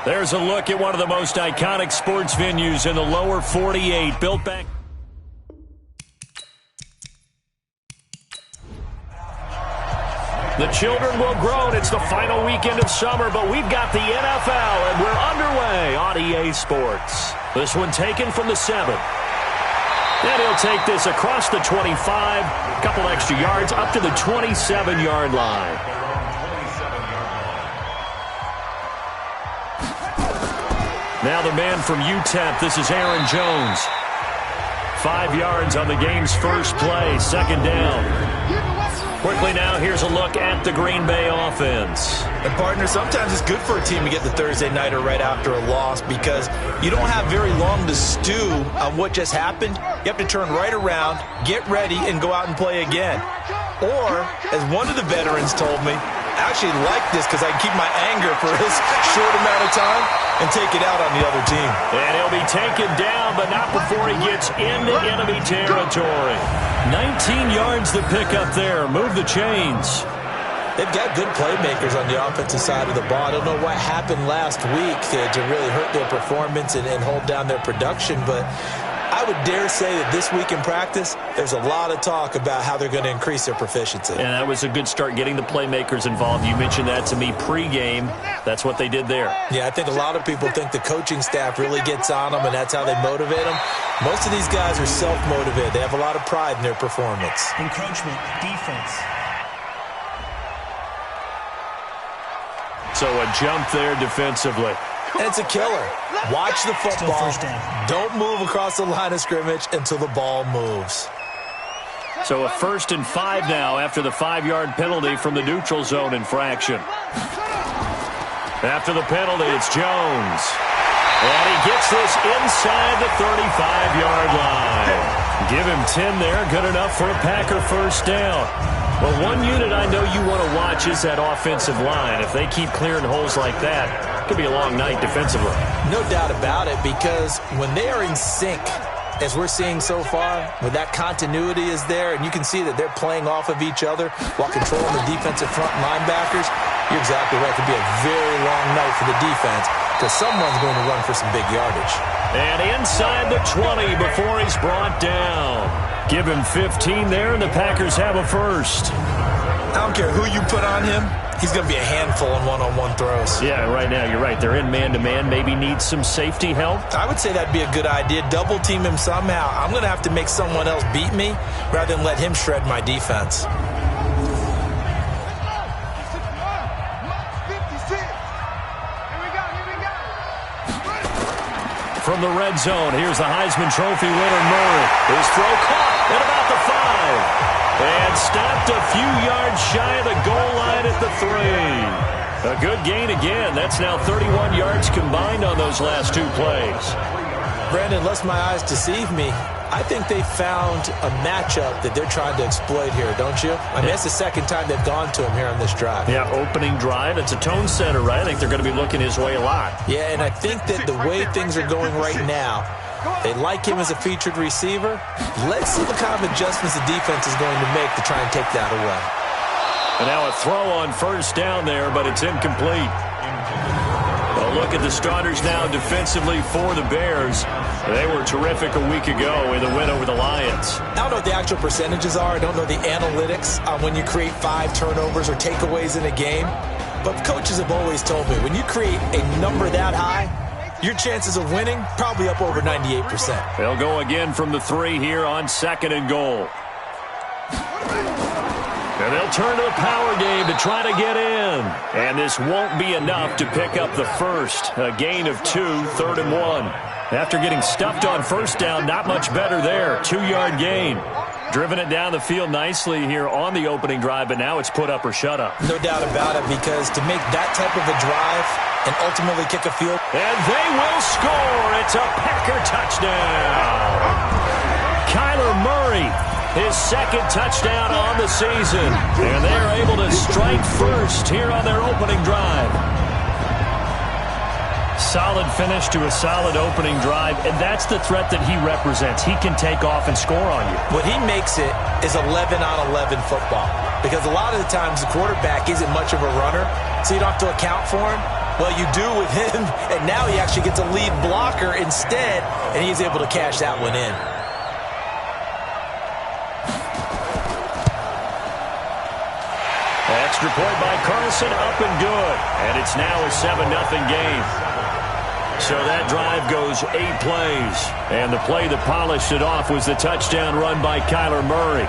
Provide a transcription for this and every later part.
There's a look at one of the most iconic sports venues in the lower 48, built back. The children will groan. It's the final weekend of summer, but we've got the NFL, and we're underway on EA Sports. This one taken from the 7. And he'll take this across the 25, a couple extra yards, up to the 27-yard line. Now the man from UTEP, this is Aaron Jones. 5 yards on the game's first play, second down. Quickly now, here's a look at the Green Bay offense. And, partner, sometimes it's good for a team to get the Thursday nighter right after a loss because you don't have very long to stew on what just happened. You have to turn right around, get ready, and go out and play again. Or, as one of the veterans told me, I actually like this because I can keep my anger for this short amount of time and take it out on the other team. And he'll be taken down, but not before he gets into enemy territory. 19 yards to pick up there. Move the chains. They've got good playmakers on the offensive side of the ball. I don't know what happened last week to really hurt their performance and hold down their production, but I would dare say that this week in practice, there's a lot of talk about how they're going to increase their proficiency. And that was a good start, getting the playmakers involved. You mentioned that to me pregame. That's what they did there. Yeah, I think a lot of people think the coaching staff really gets on them, and that's how they motivate them. Most of these guys are self-motivated. They have a lot of pride in their performance. Encroachment, defense. So a jump there defensively. And it's a killer. Watch the football. Don't move across the line of scrimmage until the ball moves. So a 1st and 5 now after the 5-yard penalty from the neutral zone infraction. After the penalty, it's Jones. And he gets this inside the 35-yard line. Give him 10 there. Good enough for a Packer first down. Well, one unit I know you want to watch is that offensive line. If they keep clearing holes like that, it could be a long night defensively. No doubt about it, because when they are in sync, as we're seeing so far, when that continuity is there, and you can see that they're playing off of each other while controlling the defensive front linebackers, you're exactly right. It could be a very long night for the defense because someone's going to run for some big yardage. And inside the 20 before he's brought down. Give him 15 there, and the Packers have a first. I don't care who you put on him. He's going to be a handful in one-on-one throws. Yeah, right now, you're right. They're in man-to-man. Maybe need some safety help. I would say that'd be a good idea. Double-team him somehow. I'm going to have to make someone else beat me rather than let him shred my defense. From the red zone, here's the Heisman Trophy winner, Murray. His throw caught at about the 5. And stopped a few yards shy of the goal line at the 3. A good gain again. That's now 31 yards combined on those last 2 plays. Brandon, lest my eyes deceive me, I think they found a matchup that they're trying to exploit here, don't you? I mean, that's the second time they've gone to him here on this drive. Yeah, opening drive. It's a tone setter, right? I think they're going to be looking his way a lot. Yeah, and I think that the way things are going right now, they like him as a featured receiver. Let's see what kind of adjustments the defense is going to make to try and take that away. And now a throw on first down there, but it's incomplete. A look at the starters now defensively for the Bears. They were terrific a week ago in the win over the Lions. I don't know what the actual percentages are. I don't know the analytics on when you create 5 turnovers or takeaways in a game. But coaches have always told me, when you create a number that high, your chances of winning probably up over 98%. They'll go again from the 3 here on 2nd and goal. And they'll turn to the power game to try to get in. And this won't be enough to pick up the first. A gain of 2, 3rd and 1. After getting stuffed on first down, not much better there. 2-yard gain. Driven it down the field nicely here on the opening drive, but now it's put up or shut up. No doubt about it, because to make that type of a drive and ultimately kick a field. And they will score. It's a Packer touchdown. Kyler Murray, his 2nd touchdown on the season. And they're able to strike first here on their opening drive. Solid finish to a solid opening drive, and that's the threat that he represents. He can take off and score on you. What he makes it is 11-on-11 football, because a lot of the times the quarterback isn't much of a runner, so you don't have to account for him. Well, you do with him, and now he actually gets a lead blocker instead, and he's able to cash that one in. Extra point by Carlson, up and good. And it's now a 7-0 game. So that drive goes 8 plays. And the play that polished it off was the touchdown run by Kyler Murray.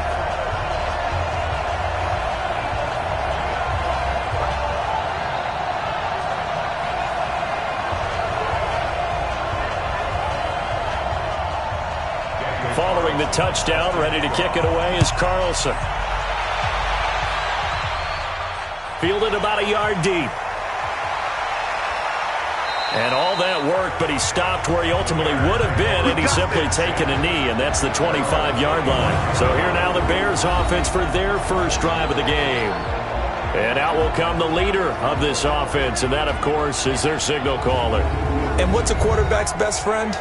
Following the touchdown, ready to kick it away is Carlson. Fielded about a yard deep. And all that work, but he stopped where he ultimately would have been, and he's simply taken a knee, and that's the 25-yard line. So here now the Bears offense for their first drive of the game. And out will come the leader of this offense, and that, of course, is their signal caller. And what's a quarterback's best friend?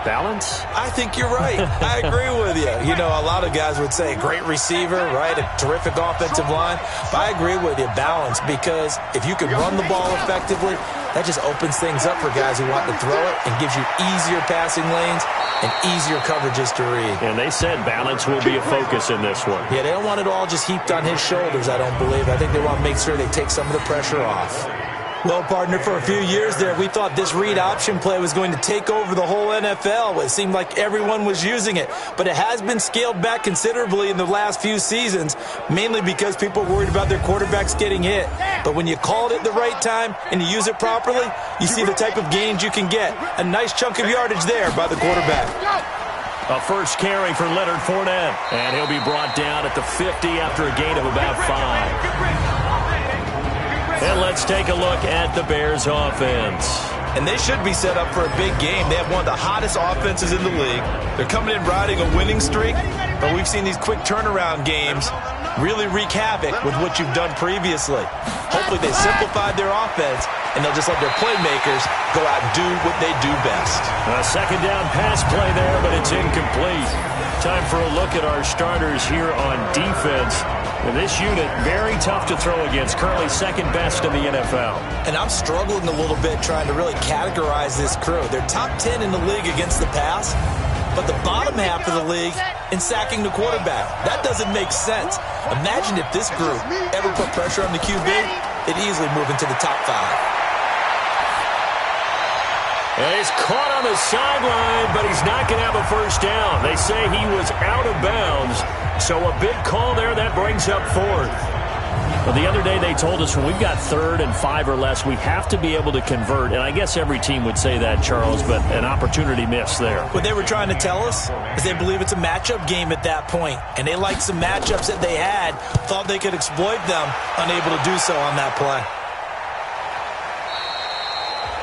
Balance? I think you're right. I agree with you. You know, a lot of guys would say great receiver, right? A terrific offensive line. But I agree with you, balance, because if you can run the ball effectively, that just opens things up for guys who want to throw it and gives you easier passing lanes and easier coverages to read. And they said balance will be a focus in this one. Yeah, they don't want it all just heaped on his shoulders, I don't believe. I think they want to make sure they take some of the pressure off. Well, partner, for a few years there, we thought this read option play was going to take over the whole NFL. It seemed like everyone was using it. But it has been scaled back considerably in the last few seasons, mainly because people are worried about their quarterbacks getting hit. But when you call it at the right time and you use it properly, you see the type of gains you can get. A nice chunk of yardage there by the quarterback. A first carry for Leonard Fournette. And he'll be brought down at the 50 after a gain of about 5. And let's take a look at the Bears offense. And they should be set up for a big game. They have one of the hottest offenses in the league. They're coming in riding a winning streak, but we've seen these quick turnaround games really wreak havoc with what you've done previously. Hopefully they simplified their offense, and they'll just let their playmakers go out and do what they do best. A second down pass play there, but it's incomplete. Time for a look at our starters here on defense. And this unit, very tough to throw against, currently second best in the NFL. And I'm struggling a little bit trying to really categorize this crew. They're top 10 in the league against the pass, but the bottom half of the league in sacking the quarterback. That doesn't make sense. Imagine if this group ever put pressure on the QB, they'd easily move into the top 5. And he's caught on the sideline, but he's not going to have a first down. They say he was out of bounds, so a big call there. That brings up 4th. Well, the other day they told us when we've got 3rd and 5 or less, we have to be able to convert. And I guess every team would say that, Charles, but an opportunity missed there. What they were trying to tell us is they believe it's a matchup game at that point, and they liked some matchups that they had, thought they could exploit them, unable to do so on that play.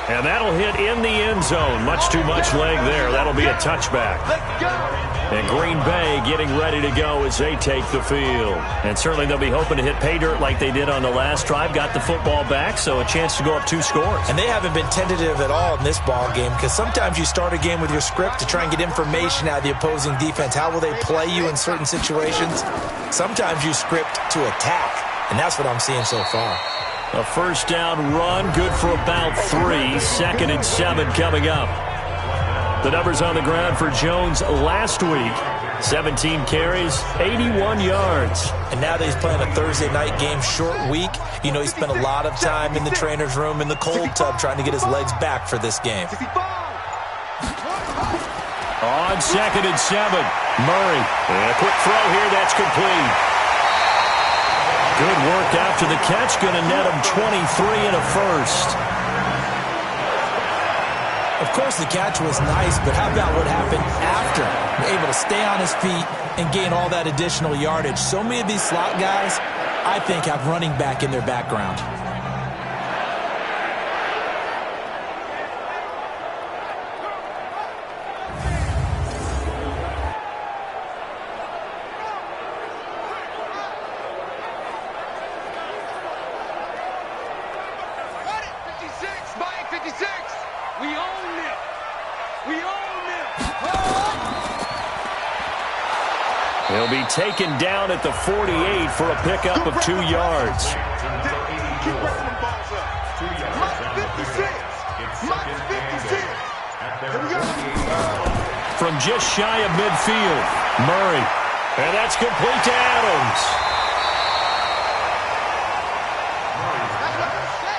And that'll hit in the end zone. Much too much leg there. That'll be a touchback. And Green Bay getting ready to go as they take the field. And certainly they'll be hoping to hit pay dirt like they did on the last drive. Got the football back, so a chance to go up 2 scores. And they haven't been tentative at all in this ball game, because sometimes you start a game with your script to try and get information out of the opposing defense. How will they play you in certain situations? Sometimes you script to attack, and that's what I'm seeing so far. A first down run, good for about 3. 2nd and 7 coming up. The numbers on the ground for Jones last week. 17 carries, 81 yards. And now that he's playing a Thursday night game, short week, you know he spent a lot of time in the trainer's room, in the cold tub, trying to get his legs back for this game. On 2nd and 7, Murray. And a quick throw here, that's complete. Good work after the catch. Going to net him 23 and a first. Of course, the catch was nice, but how about what happened after? Able to stay on his feet and gain all that additional yardage. So many of these slot guys, I think, have running back in their background. He'll be taken down at the 48 for a pickup of 2 yards. From just shy of midfield, Murray. And that's complete to Adams.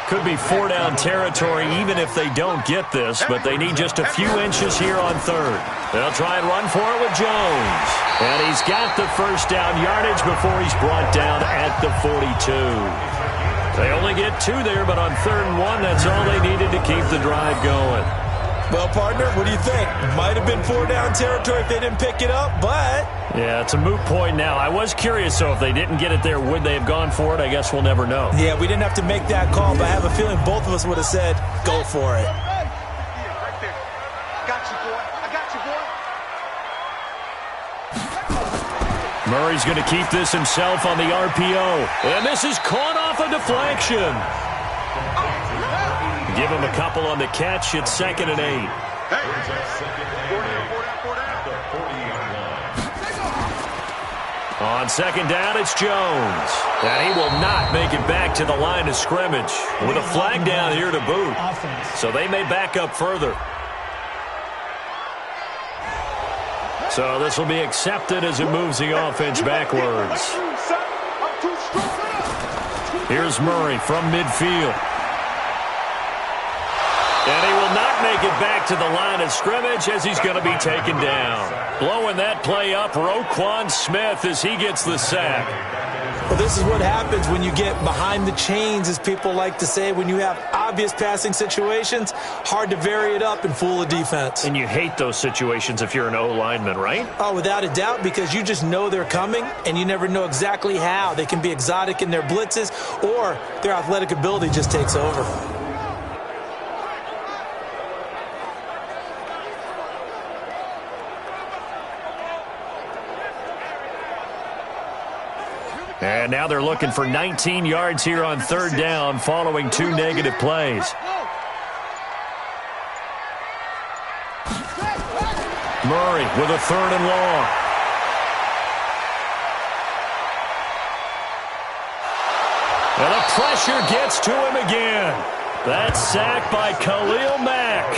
Could be four-down territory even if they don't get this, but they need just a few inches here on third. They'll try and run for it with Jones. And he's got the first down yardage before he's brought down at the 42. They only get 2 there, but on 3rd and 1, that's all they needed to keep the drive going. Well, partner, what do you think? Might have been four-down territory if they didn't pick it up, but... Yeah, it's a moot point now. I was curious, so if they didn't get it there, would they have gone for it? I guess we'll never know. Yeah, we didn't have to make that call, but I have a feeling both of us would have said, go for it. Murray's going to keep this himself on the RPO. And this is caught off a deflection. Give him a couple on the catch. It's 2nd and 8. On 2nd down, it's Jones. And he will not make it back to the line of scrimmage with a flag down here to boot. So they may back up further. So this will be accepted as it moves the offense backwards. Here's Murray from midfield. And he will not make it back to the line of scrimmage as he's going to be taken down. Blowing that play up, Roquan Smith as he gets the sack. Well, this is what happens when you get behind the chains, as people like to say. When you have obvious passing situations, hard to vary it up and fool a defense. And you hate those situations if you're an O-lineman, right? Oh, without a doubt, because you just know they're coming, and you never know exactly how. They can be exotic in their blitzes, or their athletic ability just takes over. And now they're looking for 19 yards here on 3rd down following 2 negative plays. Murray with a 3rd and long. And the pressure gets to him again. That's sacked by Khalil Mack.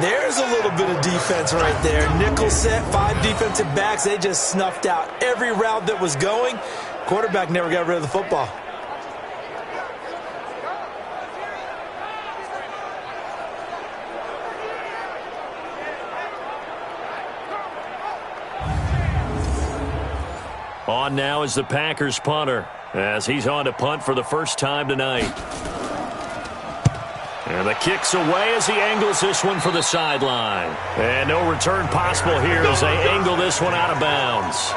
There's a little bit of defense right there. Nickel set, 5 defensive backs. They just snuffed out every route that was going. Quarterback never got rid of the football. On now is the Packers punter as he's on to punt for the first time tonight. And the kick's away as he angles this one for the sideline. And no return possible here as they angle this one out of bounds.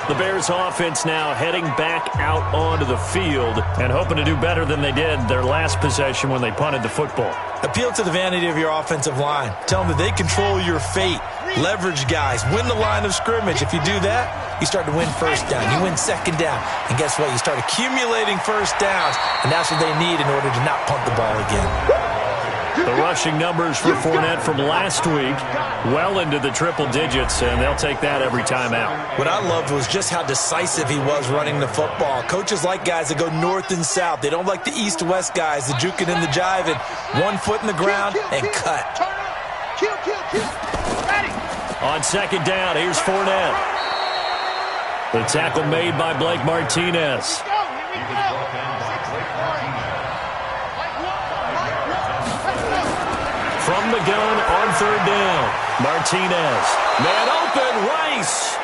The Bears offense now heading back out onto the field and hoping to do better than they did their last possession when they punted the football. Appeal to the vanity of your offensive line. Tell them that they control your fate. Leverage guys. Win the line of scrimmage. If you do that, you start to win 1st down. You win 2nd down. And guess what? You start accumulating 1st downs. And that's what they need in order to not punt the ball again. The rushing numbers for Fournette from last week, well into the triple digits, and they'll take that every time out. What I loved was just how decisive he was running the football. Coaches like guys that go north and south. They don't like the east-west guys, the juking and the jiving. 1 foot in the ground and cut. On 2nd down, here's Fournette. The tackle made by Blake Martinez. From the gun on 3rd down, Martinez. Man open, Rice.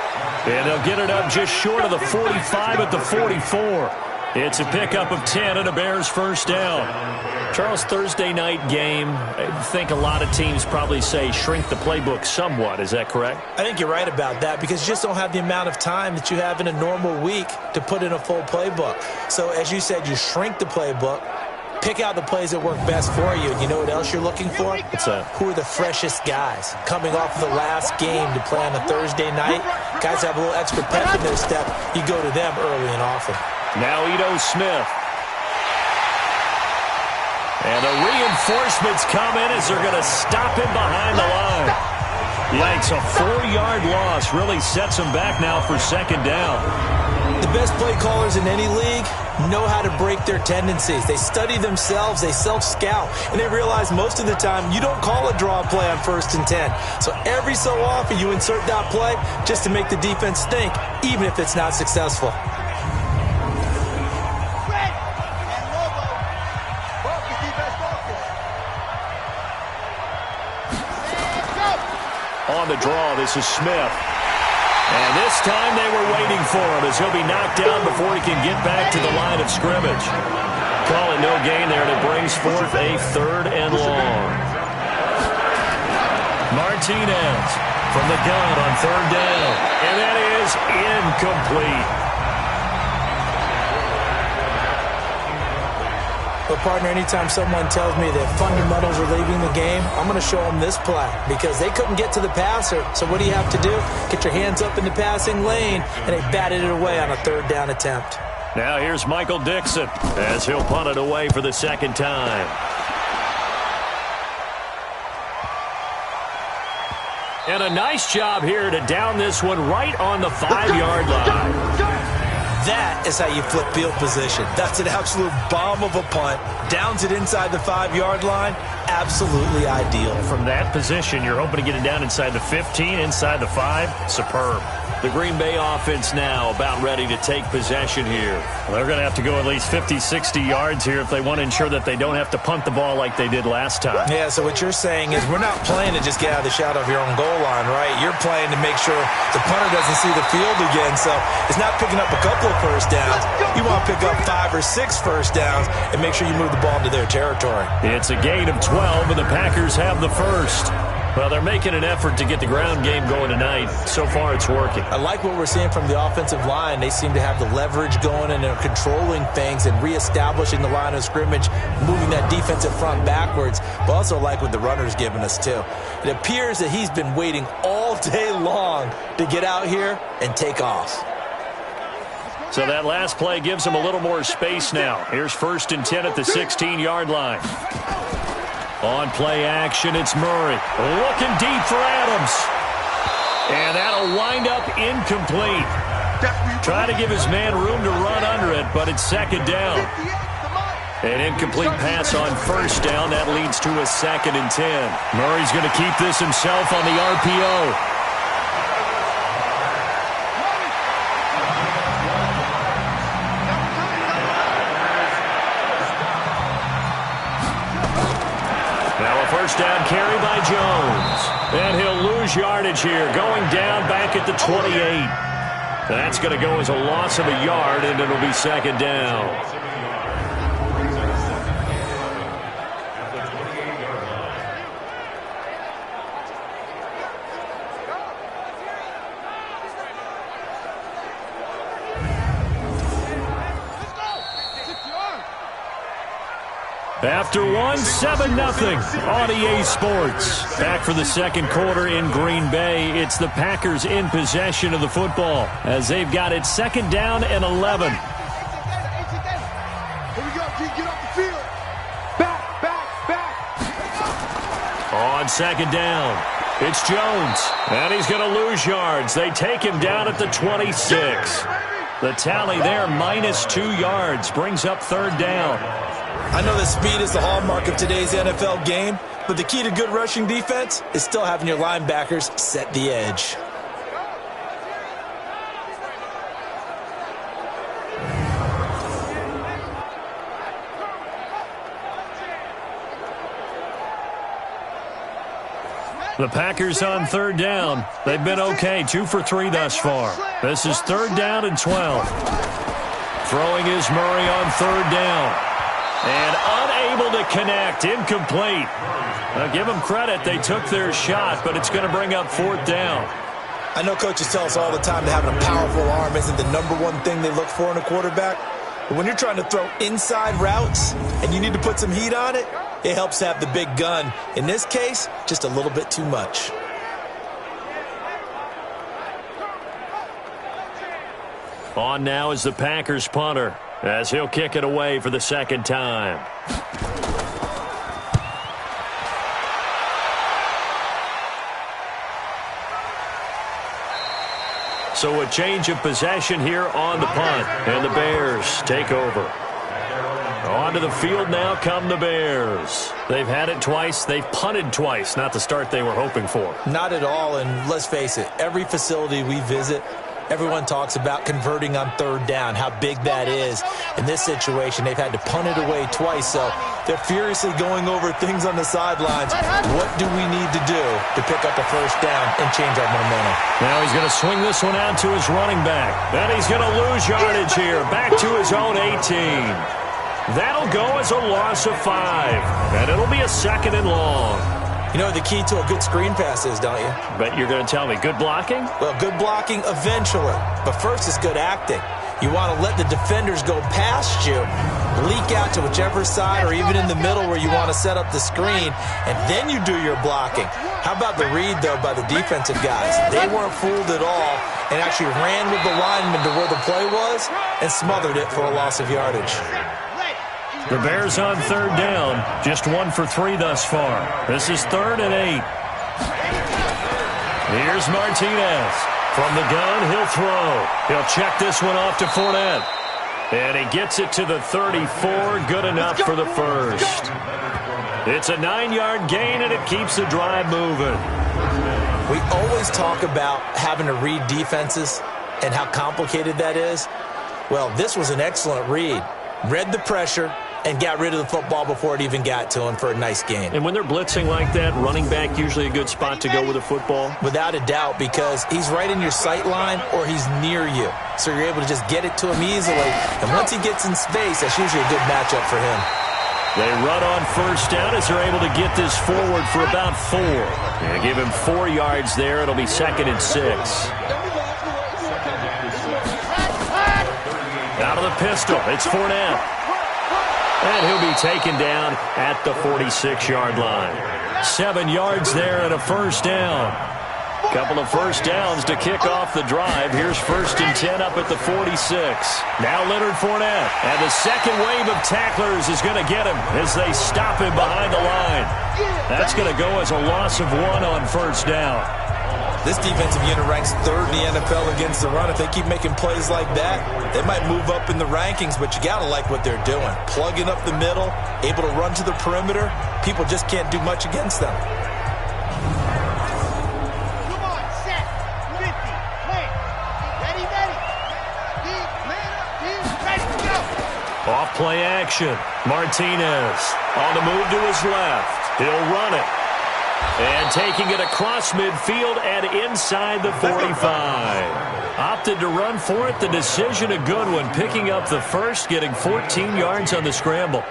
And they'll get it up just short of the 45 at the 44. It's a pickup of 10 and a Bears 1st down. Charles, Thursday night game, I think a lot of teams probably say shrink the playbook somewhat. Is that correct? I think you're right about that because you just don't have the amount of time that you have in a normal week to put in a full playbook. So as you said, you shrink the playbook. Pick out the plays that work best for you. And you know what else you're looking for? Who are the freshest guys? Coming off of the last game to play on a Thursday night, guys have a little extra pep in their step. You go to them early and often. Now Ito Smith. And the reinforcements come in as they're going to stop him behind the line. Yikes, a 4-yard loss really sets them back now for second down. The best play callers in any league know how to break their tendencies. They study themselves, they self-scout, and they realize most of the time you don't call a draw play on 1st and 10. So every so often you insert that play just to make the defense think, even if it's not successful. On the draw, this is Smith. And this time they were waiting for him as he'll be knocked down before he can get back to the line of scrimmage. Call it no gain there, and it brings forth a 3rd and long. Martinez from the gun on 3rd down. And that is incomplete. But, partner, anytime someone tells me that fundamentals are leaving the game, I'm going to show them this play because they couldn't get to the passer. So what do you have to do? Get your hands up in the passing lane, and they batted it away on a 3rd down attempt. Now here's Michael Dixon as he'll punt it away for the 2nd time. And a nice job here to down this one right on the 5-yard line. That is how you flip field position. That's an absolute bomb of a punt. Downs it inside the 5-yard line. Absolutely ideal. From that position, you're hoping to get it down inside the 15, inside the 5. Superb. The Green Bay offense now about ready to take possession here. Well, they're going to have to go at least 50, 60 yards here if they want to ensure that they don't have to punt the ball like they did last time. Yeah, so what you're saying is we're not playing to just get out of the shadow of your own goal line, right? You're playing to make sure the punter doesn't see the field again. So it's not picking up a couple of first downs. You want to pick up 5 or 6 first downs and make sure you move the ball into their territory. It's a gain of 12, and the Packers have the first. Well, they're making an effort to get the ground game going tonight. So far, it's working. I like what we're seeing from the offensive line. They seem to have the leverage going, and they're controlling things and reestablishing the line of scrimmage, moving that defensive front backwards. But also like what the runner's giving us, too. It appears that he's been waiting all day long to get out here and take off. So that last play gives him a little more space now. Here's 1st and 10 at the 16-yard line. On play action, it's Murray. Looking deep for Adams. And that'll wind up incomplete. Trying to give his man room to run under it, but it's 2nd down. An incomplete pass on 1st down. That leads to a 2nd and 10. Murray's going to keep this himself on the RPO. First down carry by Jones. And he'll lose yardage here, going down back at the 28. That's going to go as a loss of a yard, and it'll be 2nd down. After one, 7-0 on EA Sports. Back for the 2nd quarter in Green Bay. It's the Packers in possession of the football as they've got it 2nd down and 11. Here we go, get off the field. Back. On 2nd down, it's Jones. And he's going to lose yards. They take him down at the 26. The tally there, -2 yards, brings up 3rd down. I know that speed is the hallmark of today's NFL game, but the key to good rushing defense is still having your linebackers set the edge. The Packers on 3rd down. They've been okay, 2 for 3 thus far. This is 3rd down and 12. Throwing is Murray on 3rd down. And unable to connect, incomplete. Now give them credit, they took their shot, but it's going to bring up 4th down. I know coaches tell us all the time that having a powerful arm isn't the #1 thing they look for in a quarterback. But when you're trying to throw inside routes and you need to put some heat on it, it helps have the big gun. In this case, just a little bit too much. On now is the Packers punter, as he'll kick it away for the 2nd time. So a change of possession here on the punt, and the Bears take over. Onto the field now come the Bears. They've had it twice. They've punted twice. Not the start they were hoping for. Not at all, and let's face it, every facility we visit, everyone talks about converting on third down, how big that is. In this situation, they've had to punt it away twice, so they're furiously going over things on the sidelines. What do we need to do to pick up a first down and change our momentum? Now he's going to swing this one out to his running back. And he's going to lose yardage here, back to his own 18. That'll go as a loss of 5, and it'll be a 2nd and long. You know what the key to a good screen pass is, don't you? Bet you're going to tell me. Good blocking? Well, good blocking eventually, but first is good acting. You want to let the defenders go past you, leak out to whichever side or even in the middle where you want to set up the screen, and then you do your blocking. How about the read, though, by the defensive guys? They weren't fooled at all and actually ran with the lineman to where the play was and smothered it for a loss of yardage. The Bears on third down, just 1 for 3 thus far. This is 3rd and 8. Here's Martinez. From the gun, he'll throw. He'll check this one off to Fournette. And he gets it to the 34, good enough for the first. It's a 9-yard gain, and it keeps the drive moving. We always talk about having to read defenses and how complicated that is. Well, this was an excellent read. Read the pressure and got rid of the football before it even got to him for a nice gain. And when they're blitzing like that, running back usually a good spot to go with a football? Without a doubt, because he's right in your sight line or he's near you. So you're able to just get it to him easily. And once he gets in space, that's usually a good matchup for him. They run on first down as they're able to get this forward for about 4. And give him 4 yards there. It'll be 2nd and 6. Out of the pistol, it's Fournette. And he'll be taken down at the 46-yard line. 7 yards there and a first down. Couple of first downs to kick off the drive. Here's 1st and 10 up at the 46. Now Leonard Fournette. And the second wave of tacklers is going to get him as they stop him behind the line. That's going to go as a loss of 1 on first down. This defensive unit ranks 3rd in the NFL against the run. If they keep making plays like that, they might move up in the rankings, but you got to like what they're doing. Plugging up the middle, able to run to the perimeter. People just can't do much against them. Come on, set, 50, play, ready, ready, go. Off play action. Martinez on the move to his left. He'll run it. And taking it across midfield and inside the 45. Opted to run for it. The decision a good one. Picking up the first, getting 14 yards on the scramble.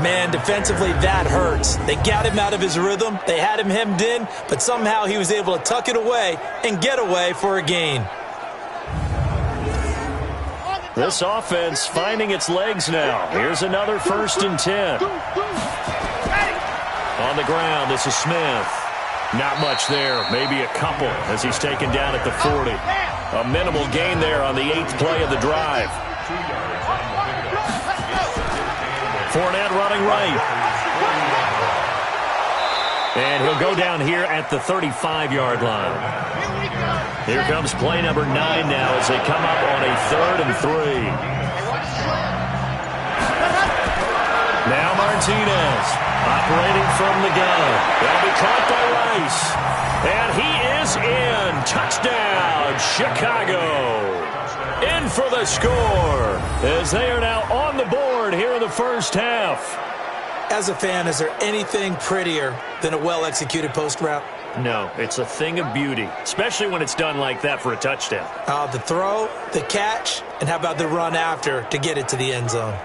Man, defensively, that hurts. They got him out of his rhythm. They had him hemmed in, but somehow he was able to tuck it away and get away for a gain. This offense finding its legs now. Here's another 1st and 10. On the ground, this is Smith. Not much there, maybe a couple as he's taken down at the 40. A minimal gain there on the 8th play of the drive. Fournette running right. And he'll go down here at the 35-yard line. Here comes play number 9 now as they come up on a 3rd and 3. Now Martinez. Operating from the gun. They'll be caught by Rice. And he is in. Touchdown, Chicago. In for the score as they are now on the board here in the first half. As a fan, is there anything prettier than a well-executed post route? No, it's a thing of beauty, especially when it's done like that for a touchdown. The throw, the catch, and how about the run after to get it to the end zone?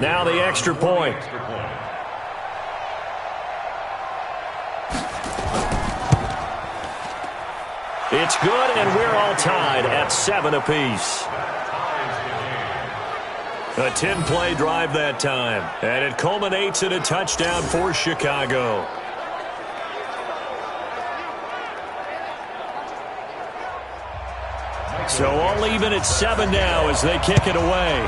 Now the extra point. It's good, and we're all tied at 7 apiece. A 10-play drive that time, and it culminates in a touchdown for Chicago. So all even at 7 now as they kick it away.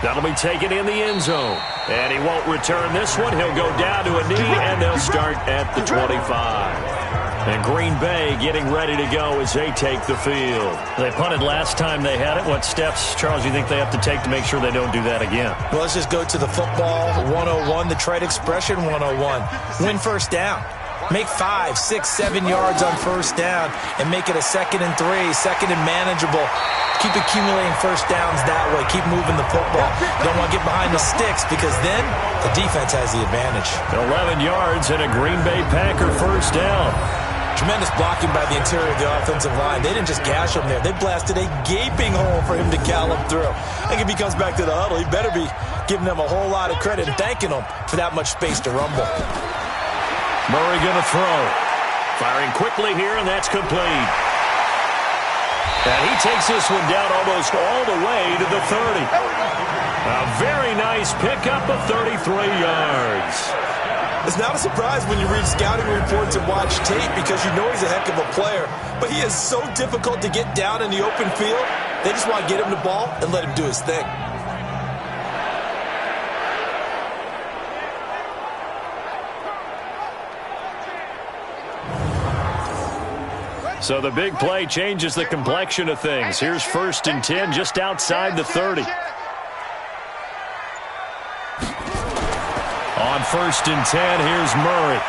That'll be taken in the end zone. And he won't return this one. He'll go down to a knee, and they'll start at the 25. And Green Bay getting ready to go as they take the field. They punted last time they had it. What steps, Charles, you think they have to take to make sure they don't do that again? Well, let's just go to the football 101, the trade expression 101. Win first down. Make 5, 6, 7 yards on first down and make it a 2nd and 3, 2nd and manageable. Keep accumulating first downs that way. Keep moving the football. Don't want to get behind the sticks because then the defense has the advantage. 11 yards and a Green Bay Packer first down. Tremendous blocking by the interior of the offensive line. They didn't just gash him there. They blasted a gaping hole for him to gallop through. I think if he comes back to the huddle, he better be giving them a whole lot of credit and thanking them for that much space to rumble. Murray going to throw. Firing quickly here, and that's complete. And he takes this one down almost all the way to the 30. A very nice pickup of 33 yards. It's not a surprise when you read scouting reports and watch tape because you know he's a heck of a player. But he is so difficult to get down in the open field. They just want to get him the ball and let him do his thing. So the big play changes the complexion of things. Here's 1st and 10 just outside the 30. On 1st and 10, here's Murray.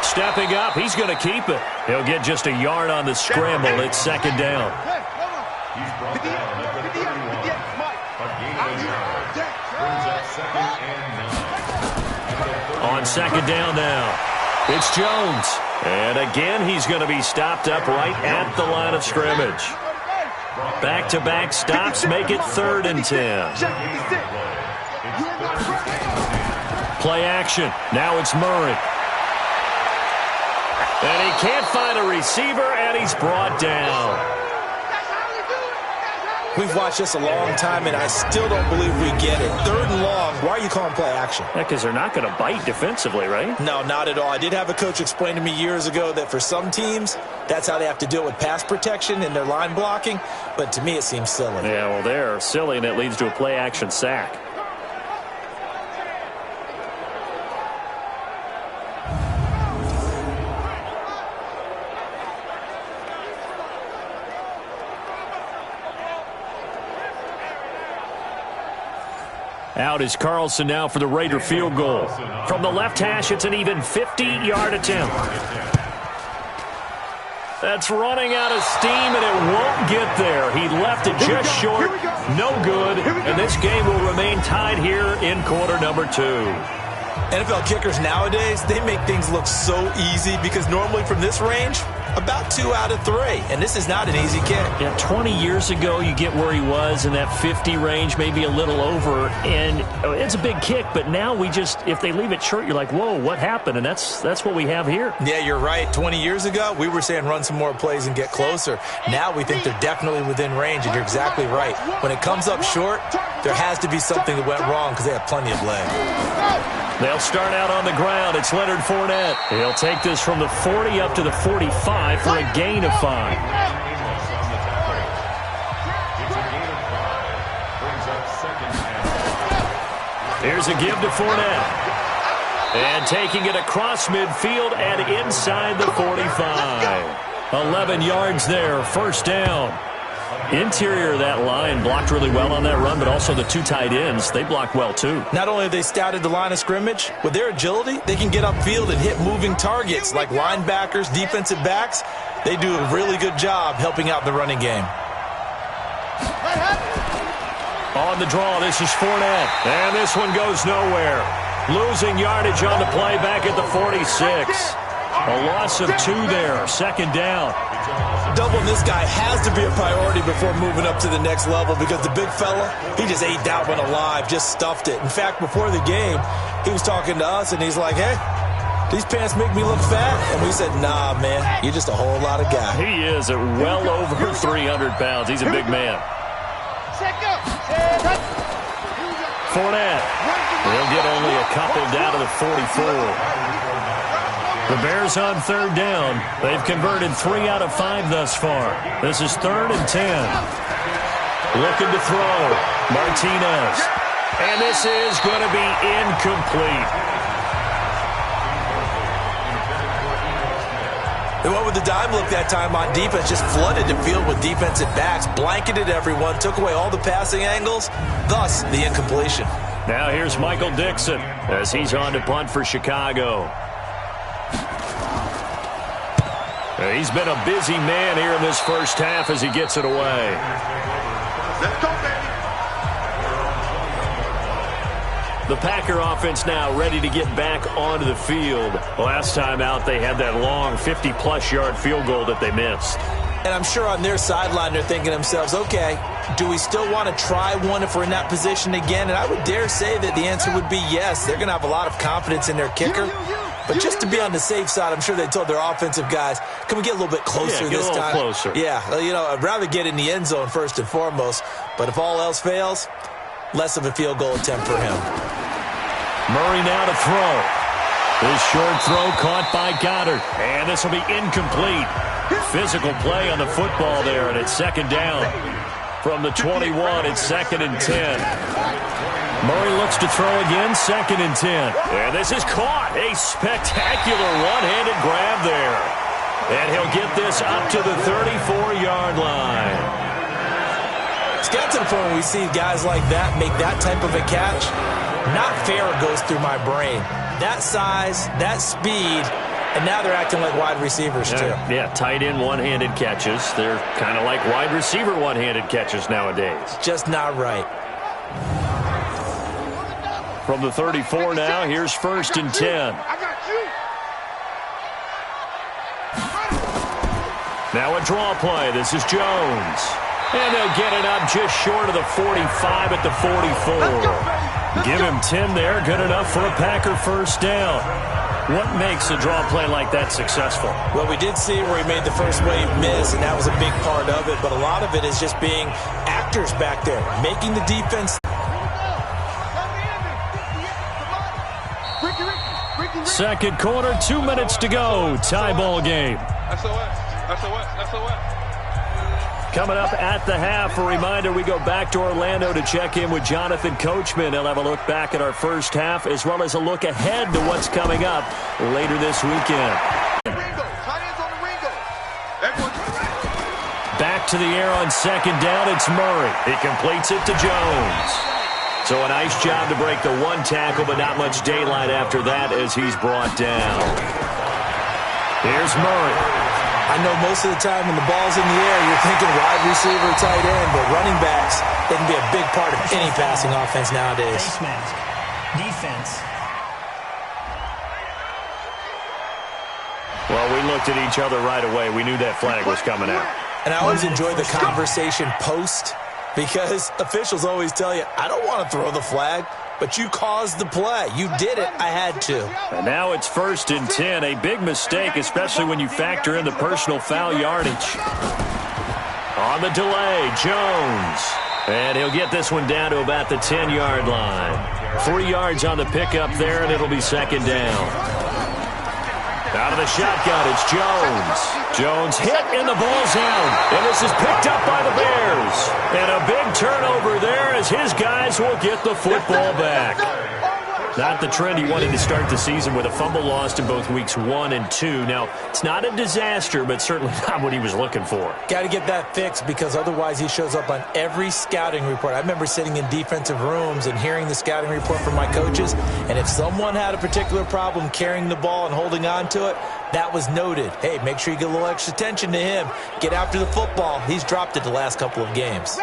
Stepping up, he's going to keep it. He'll get just a yard on the scramble. It's 2nd down. On 2nd down now, it's Jones. And again, he's going to be stopped up right at the line of scrimmage. Back-to-back stops make it 3rd and 10. Play action. Now it's Murray. And he can't find a receiver, and he's brought down. We've watched this a long time, and I still don't believe we get it. 3rd and long. Why are you calling play action? Yeah, because they're not going to bite defensively, right? No, not at all. I did have a coach explain to me years ago that for some teams, that's how they have to deal with pass protection and their line blocking. But to me, it seems silly. Yeah, well, they're silly, and it leads to a play action sack. Out is Carlson now for the Raider field goal. From the left hash, it's an even 50-yard attempt. That's running out of steam, and it won't get there. He left it just short. No good. And this game will remain tied here in quarter number 2. NFL kickers nowadays, they make things look so easy because normally from this range, about 2 out of 3. And this is not an easy kick. Yeah, 20 years ago, you get where he was in that 50 range, maybe a little over. And it's a big kick, but now we just, if they leave it short, you're like, whoa, what happened? And that's what we have here. Yeah, you're right. 20 years ago, we were saying run some more plays and get closer. Now we think they're definitely within range, and you're exactly right. When it comes up short, there has to be something that went wrong because they have plenty of leg. They'll start out on the ground. It's Leonard Fournette. He'll take this from the 40 up to the 45 for a gain of 5. Here's a give to Fournette. And taking it across midfield and inside the 45. 11 yards there, 1st down. Interior of that line blocked really well on that run, but also the 2 tight ends, they blocked well too. Not only have they scouted the line of scrimmage, with their agility, they can get upfield and hit moving targets like linebackers, defensive backs. They do a really good job helping out the running game. On the draw, this is Fournette, and this one goes nowhere. Losing yardage on the play back at the 46. A loss of 2 there, 2nd down. Doubling this guy has to be a priority before moving up to the next level because the big fella, he just ate that one alive, just stuffed it. In fact, before the game, he was talking to us, and he's like, hey, these pants make me look fat? And we said, nah, man, you're just a whole lot of guy. He is at well over 300 pounds. He's a big man. Fournette. He'll get only a couple down to the 44. The Bears on 3rd down. They've converted 3 out of 5 thus far. This is 3rd and 10. Looking to throw. Martinez. And this is going to be incomplete. They went with the dime look that time on defense, just flooded the field with defensive backs, blanketed everyone, took away all the passing angles, thus the incompletion. Now here's Michael Dixon as he's on to punt for Chicago. He's been a busy man here in this first half as he gets it away. Let's go, baby. The Packer offense now ready to get back onto the field. Last time out, they had that long 50-plus yard field goal that they missed. And I'm sure on their sideline they're thinking to themselves, okay, do we still want to try one if we're in that position again? And I would dare say that the answer would be yes. They're going to have a lot of confidence in their kicker. But just to be on the safe side, I'm sure they told their offensive guys, can we get a little bit closer this time? Get a little closer. Yeah, you know, I'd rather get in the end zone first and foremost. But if all else fails, less of a field goal attempt for him. Murray now to throw. This short throw caught by Goddard. And this will be incomplete. Physical play on the football there, and it's second down. From the 21, it's 2nd and 10. Murray looks to throw again, 2nd and 10. And this is caught. A spectacular one-handed grab there. And he'll get this up to the 34-yard line. It's got to the point where we see guys like that make that type of a catch. Not fair goes through my brain. That size, that speed, and now they're acting like wide receivers too. Yeah, tight end one-handed catches. They're kind of like wide receiver one-handed catches nowadays. Just not right. From the 34 now, here's 1st and 10. Now a draw play. This is Jones. And they'll get it up just short of the 45 at the 44. Give him 10 there. Good enough for a Packer first down. What makes a draw play like that successful? Well, we did see where he made the first wave miss, and that was a big part of it. But a lot of it is just being actors back there, making the defense. Second quarter, 2 minutes to go. Tie ball game. Coming up at the half, a reminder, we go back to Orlando to check in with Jonathan Coachman. He'll have a look back at our first half as well as a look ahead to what's coming up later this weekend. Back to the air on second down, it's Murray. He completes it to Jones. So a nice job to break the one tackle, but not much daylight after that as he's brought down. Here's Murray. I know most of the time when the ball's in the air, you're thinking wide receiver, tight end, but running backs, they can be a big part of any passing offense nowadays. Face mask. Defense. Well, we looked at each other right away. We knew that flag was coming out. And I always enjoy the conversation post because officials always tell you, I don't want to throw the flag, but you caused the play. You did it. I had to. And now it's 1st and 10. A big mistake, especially when you factor in the personal foul yardage. On the delay, Jones. And he'll get this one down to about the 10-yard line. 3 yards on the pickup there, and it'll be second down. Out of the shotgun, it's Jones. Jones hit, and the ball's out. And this is picked up by the Bears. And a big turnover there as his guys will get the football back. Not the trend he wanted to start the season with a fumble lost in both weeks 1 and 2. Now, it's not a disaster, but certainly not what he was looking for. Got to get that fixed because otherwise he shows up on every scouting report. I remember sitting in defensive rooms and hearing the scouting report from my coaches, and if someone had a particular problem carrying the ball and holding on to it, that was noted. Hey, make sure you get a little extra attention to him. Get after the football. He's dropped it the last couple of games.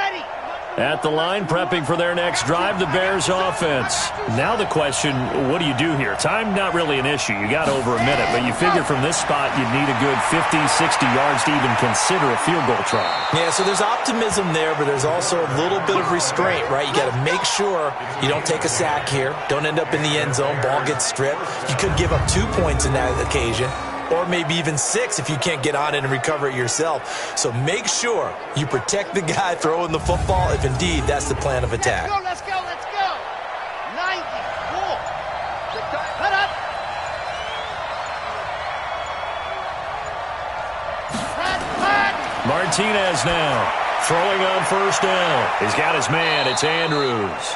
At the line, prepping for their next drive, the Bears offense. Now the question, what do you do here? Time, not really an issue. You got over a minute, but you figure from this spot you'd need a good 50, 60 yards to even consider a field goal try. Yeah, so there's optimism there, but there's also a little bit of restraint, right? You got to make sure you don't take a sack here. Don't end up in the end zone. Ball gets stripped. You could give up 2 points in that occasion, or maybe even 6 if you can't get on it and recover it yourself. So make sure you protect the guy throwing the football if indeed that's the plan of attack. Let's go, let's go. 90, cool. Cut up. Martinez now throwing on first down. He's got his man. It's Andrews.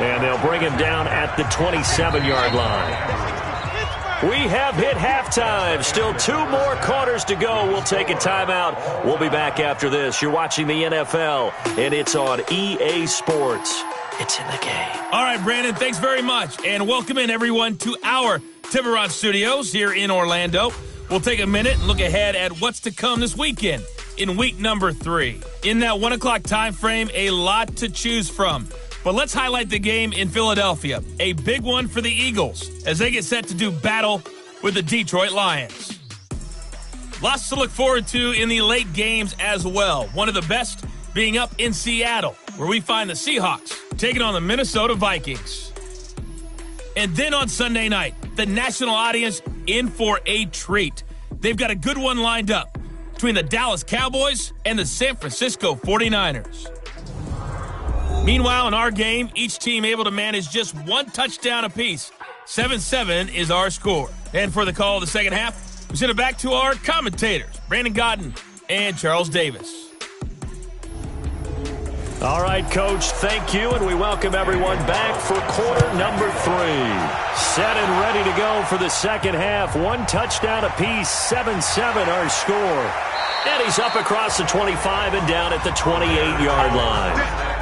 And they'll bring him down at the 27-yard line. We have hit halftime. Still 2 more quarters to go. We'll take a timeout. We'll be back after this. You're watching the NFL, and it's on EA Sports. It's in the game. All right, Brandon, thanks very much. And welcome in, everyone, to our Tiburon Studios here in Orlando. We'll take a minute and look ahead at what's to come this weekend in week number 3. In that 1 o'clock time frame, a lot to choose from. But let's highlight the game in Philadelphia, a big one for the Eagles as they get set to do battle with the Detroit Lions. Lots to look forward to in the late games as well. One of the best being up in Seattle, where we find the Seahawks taking on the Minnesota Vikings. And then on Sunday night, the national audience in for a treat. They've got a good one lined up between the Dallas Cowboys and the San Francisco 49ers. Meanwhile, in our game, each team able to manage just 1 touchdown apiece. 7-7 is our score. And for the call of the second half, we send it back to our commentators, Brandon Godden and Charles Davis. All right, Coach, thank you, and we welcome everyone back for quarter number 3. Set and ready to go for the second half. 1 touchdown apiece, 7-7 our score. And he's up across the 25 and down at the 28-yard line.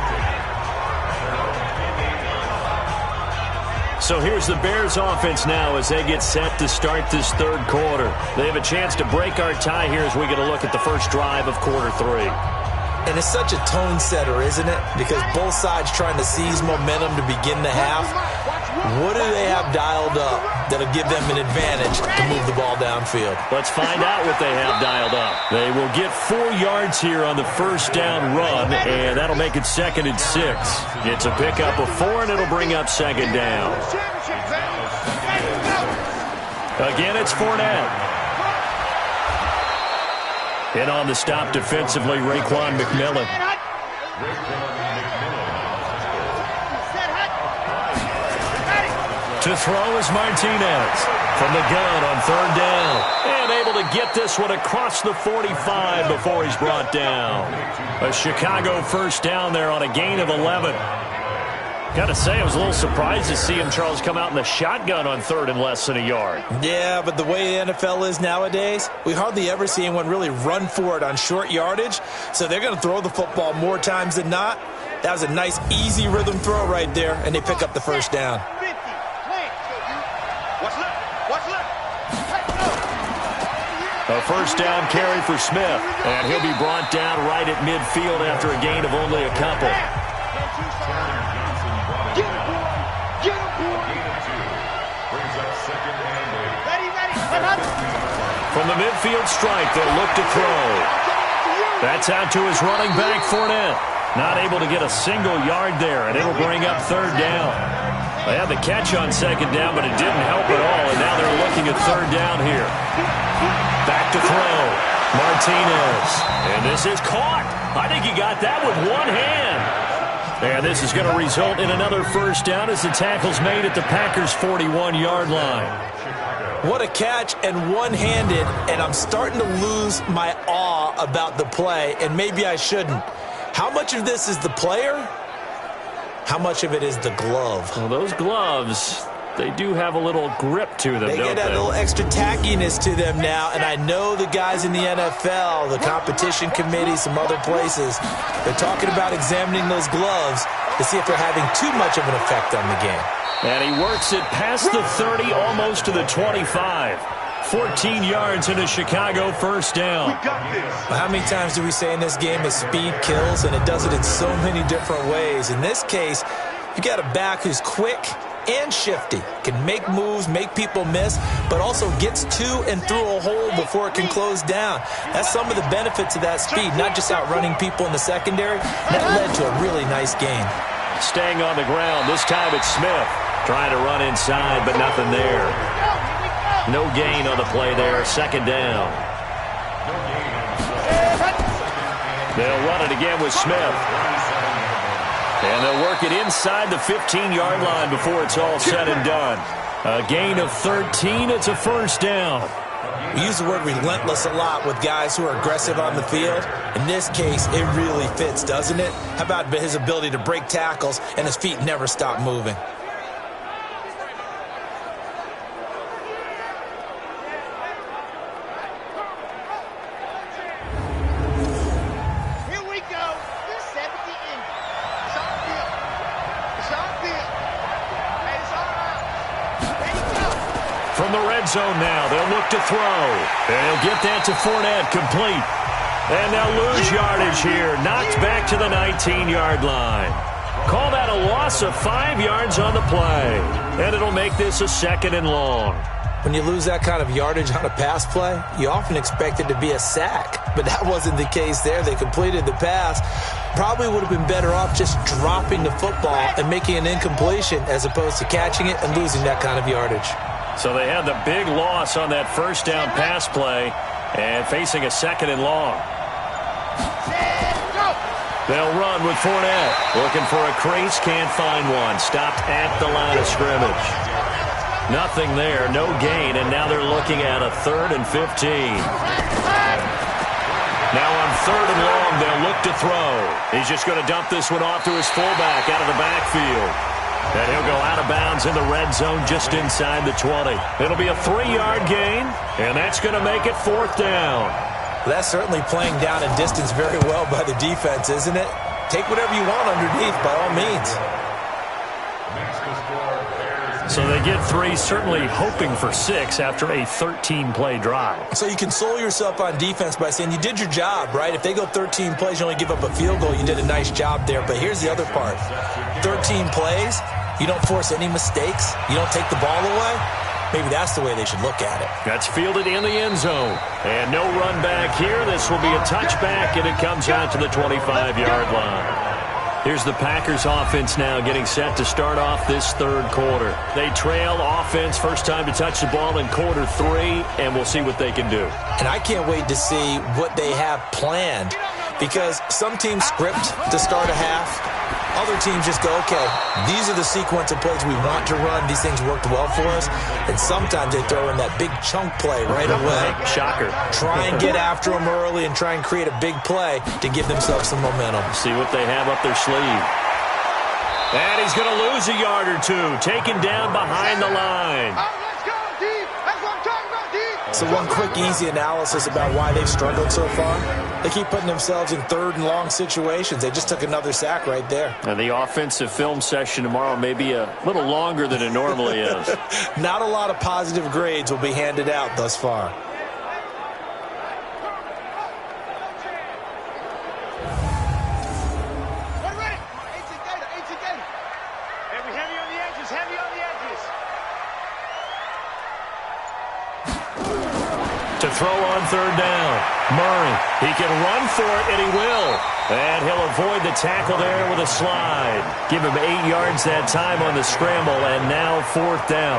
So here's the Bears offense now as they get set to start this third quarter. They have a chance to break our tie here as we get a look at the first drive of quarter 3. And it's such a tone setter, isn't it? Because both sides trying to seize momentum to begin the half. What do they have dialed up that'll give them an advantage to move the ball downfield? Let's find out what they have dialed up. They will get 4 yards here on the first down run, and that'll make it 2nd and 6. It's a pickup of 4, and it'll bring up 2nd down. Again, it's Fournette. And on the stop defensively, Raekwon McMillan. To throw is Martinez from the gun on 3rd down. And able to get this one across the 45 before he's brought down. A Chicago first down there on a gain of 11. Got to say, I was a little surprised to see him, Charles, come out in the shotgun on 3rd and less than a yard. Yeah, but the way the NFL is nowadays, we hardly ever see anyone really run for it on short yardage. So they're going to throw the football more times than not. That was a nice, easy rhythm throw right there, and they pick up the first down. A first down carry for Smith, and he'll be brought down right at midfield after a gain of only a couple. From the midfield strike, they'll look to throw. That's out to his running back, Fournette. Not able to get a single yard there, and it'll bring up 3rd down. They had the catch on 2nd down, but it didn't help at all, and now they're looking at 3rd down here. Back to throw. Martinez. And this is caught. I think he got that with one hand. And this is going to result in another first down as the tackle's made at the Packers' 41-yard line. What a catch, and one-handed, and I'm starting to lose my awe about the play, and maybe I shouldn't. How much of this is the player? How much of it is the glove? Well, those gloves, they do have a little grip to them, they don't get that little extra tackiness to them now, and I know the guys in the NFL, the competition committee, some other places, they're talking about examining those gloves to see if they're having too much of an effect on the game. And he works it past the 30, almost to the 25. 14 yards and a Chicago first down. How many times do we say in this game that speed kills, and it does it in so many different ways? In this case, you got a back who's quick and shifty, can make moves, make people miss, but also gets to and through a hole before it can close down. That's some of the benefits of that speed, not just outrunning people in the secondary. That led to a really nice game. Staying on the ground, this time it's Smith. Trying to run inside, but nothing there. No gain on the play there. 2nd down. They'll run it again with Smith. And they'll work it inside the 15-yard line before it's all said and done. A gain of 13. It's a first down. We use the word relentless a lot with guys who are aggressive on the field. In this case, it really fits, doesn't it? How about his ability to break tackles and his feet never stop moving? Here we go. This 70 in. It's on field. It's on field. And it's all out. There you go. From the red zone now, they'll look to throw. And he'll get that to Fournette, complete. And they'll lose yardage here. Knocked back to the 19-yard line. Call that a loss of 5 yards on the play. And it'll make this a 2nd and long. When you lose that kind of yardage on a pass play, you often expect it to be a sack. But that wasn't the case there. They completed the pass. Probably would have been better off just dropping the football and making an incompletion as opposed to catching it and losing that kind of yardage. So they had the big loss on that first down pass play and facing a 2nd and long. They'll run with Fournette. Looking for a crease, can't find one. Stopped at the line of scrimmage. Nothing there, no gain, and now they're looking at a 3rd and 15. Now on 3rd and long, they'll look to throw. He's just going to dump this one off to his fullback out of the backfield. And he'll go out of bounds in the red zone just inside the 20. It'll be a 3-yard gain, and that's going to make it 4th down. Well, that's certainly playing down in distance very well by the defense, isn't it? Take whatever you want underneath, by all means. So they get 3, certainly hoping for 6 after a 13-play drive. So you console yourself on defense by saying you did your job, right? If they go 13 plays, you only give up a field goal, you did a nice job there. But here's the other part. 13 plays, you don't force any mistakes, you don't take the ball away. Maybe that's the way they should look at it. That's fielded in the end zone. And no run back here. This will be a touchback, and it comes out to the 25-yard line. Here's the Packers offense now getting set to start off this 3rd quarter. They trail offense, first time to touch the ball in quarter 3, and we'll see what they can do. And I can't wait to see what they have planned, because some teams script to start a half. Other teams just go, okay, these are the sequence of plays we want to run. These things worked well for us. And sometimes they throw in that big chunk play right away. Shocker. Try and get after them early and try and create a big play to give themselves some momentum. See what they have up their sleeve. And he's going to lose a yard or 2, taken down behind the line. Let's go, D. That's what I'm talking about, D. So one quick, easy analysis about why they've struggled so far. They keep putting themselves in 3rd and long situations. They just took another sack right there. And the offensive film session tomorrow may be a little longer than it normally is. Not a lot of positive grades will be handed out thus far. We're ready. 18 Gator. Heavy on the edges, heavy on the edges. To throw on 3rd down. Murray, he can run for it, and he will. And he'll avoid the tackle there with a slide. Give him 8 yards that time on the scramble, and now 4th down.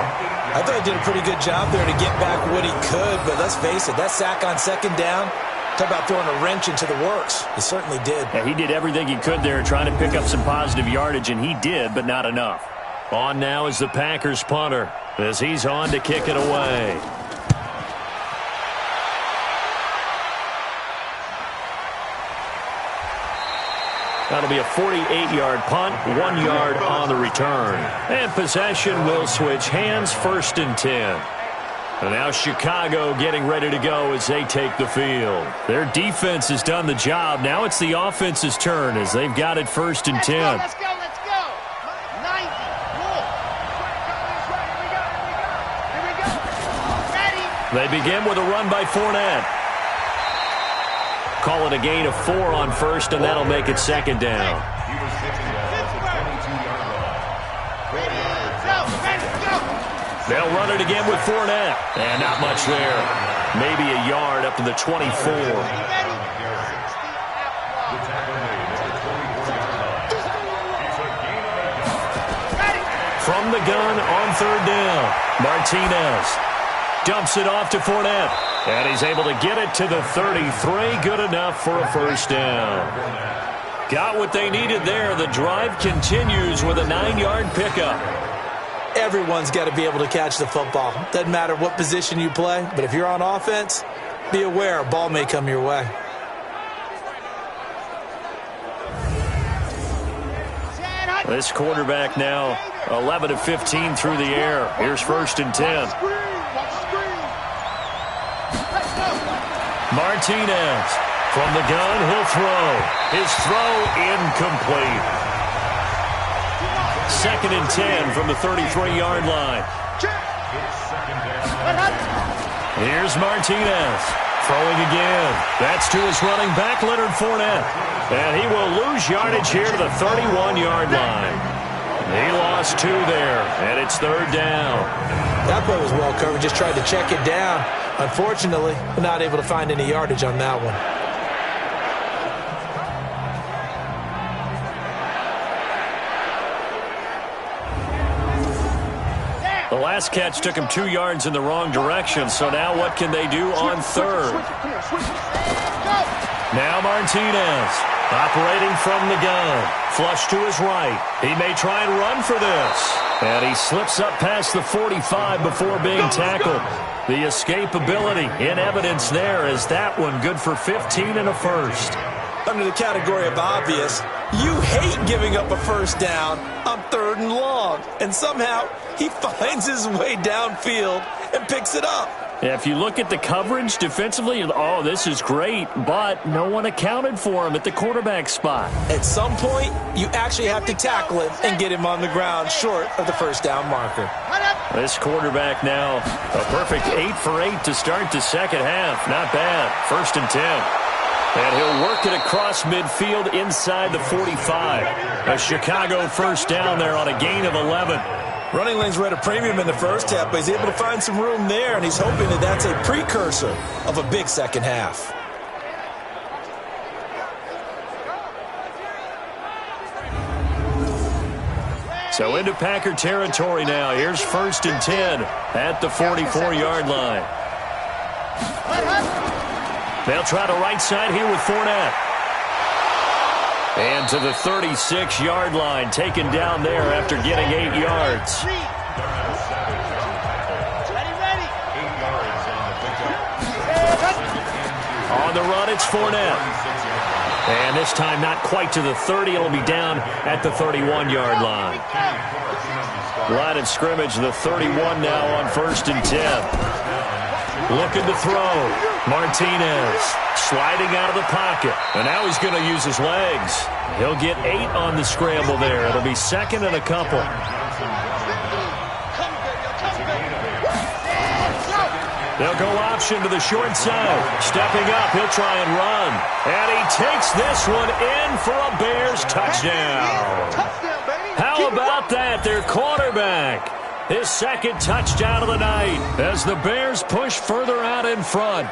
I thought he did a pretty good job there to get back what he could, but let's face it, that sack on 2nd down, talk about throwing a wrench into the works. He certainly did. Yeah, he did everything he could there trying to pick up some positive yardage, and he did, but not enough. On now is the Packers punter as he's on to kick it away. That'll be a 48-yard punt, 1 yard on the return. And possession will switch hands, 1st and 10. And now Chicago getting ready to go as they take the field. Their defense has done the job. Now it's the offense's turn as they've got it 1st and 10. Let's go. 90. Cool. Here we go. Ready. They begin with a run by Fournette. Call it a gain of 4 on 1st, and that'll make it 2nd down. They'll run it again with Fournette. And not much there. Maybe a yard up to the 24. From the gun on 3rd down, Martinez dumps it off to Fournette. And he's able to get it to the 33. Good enough for a 1st down. Got what they needed there. The drive continues with a 9-yard pickup. Everyone's got to be able to catch the football. Doesn't matter what position you play, but if you're on offense, be aware a ball may come your way. This quarterback now 11 of 15 through the air. Here's 1st and 10. Martinez from the gun, he'll throw. His throw incomplete. 2nd and 10 from the 33-yard line. Here's Martinez throwing again. That's to his running back, Leonard Fournette. And he will lose yardage here to the 31-yard line. He lost 2 there, and it's 3rd down. That play was well covered. Just tried to check it down. Unfortunately, not able to find any yardage on that one. The last catch took him 2 yards in the wrong direction, so now what can they do on 3rd? Now Martinez operating from the gun. Flush to his right. He may try and run for this. And he slips up past the 45 before being tackled. The escapability in evidence there is that one good for 15 and a first. Under the category of obvious, you hate giving up a 1st down on 3rd and long. And somehow he finds his way downfield and picks it up. If you look at the coverage defensively, oh, this is great, but no one accounted for him at the quarterback spot. At some point, you actually have to tackle him and get him on the ground short of the 1st down marker. This quarterback now a perfect 8 for 8 to start the 2nd half. Not bad. 1st and 10. And he'll work it across midfield inside the 45. A Chicago 1st down there on a gain of 11. Running lanes were at a premium in the 1st half, but he's able to find some room there, and he's hoping that that's a precursor of a big 2nd half. So into Packer territory now. Here's 1st and 10 at the 44-yard line. They'll try the right side here with Fournette. And to the 36-yard line, taken down there after getting 8 yards. On the run, it's Fournette. And this time not quite to the 30. It'll be down at the 31-yard line. Line of scrimmage, the 31 now on 1st and 10. Looking to throw. Martinez sliding out of the pocket. And now he's going to use his legs. He'll get 8 on the scramble there. It'll be 2nd and a couple. They'll go option to the short side. Stepping up, he'll try and run. And he takes this one in for a Bears touchdown. How about that? Their quarterback. His 2nd touchdown of the night as the Bears push further out in front.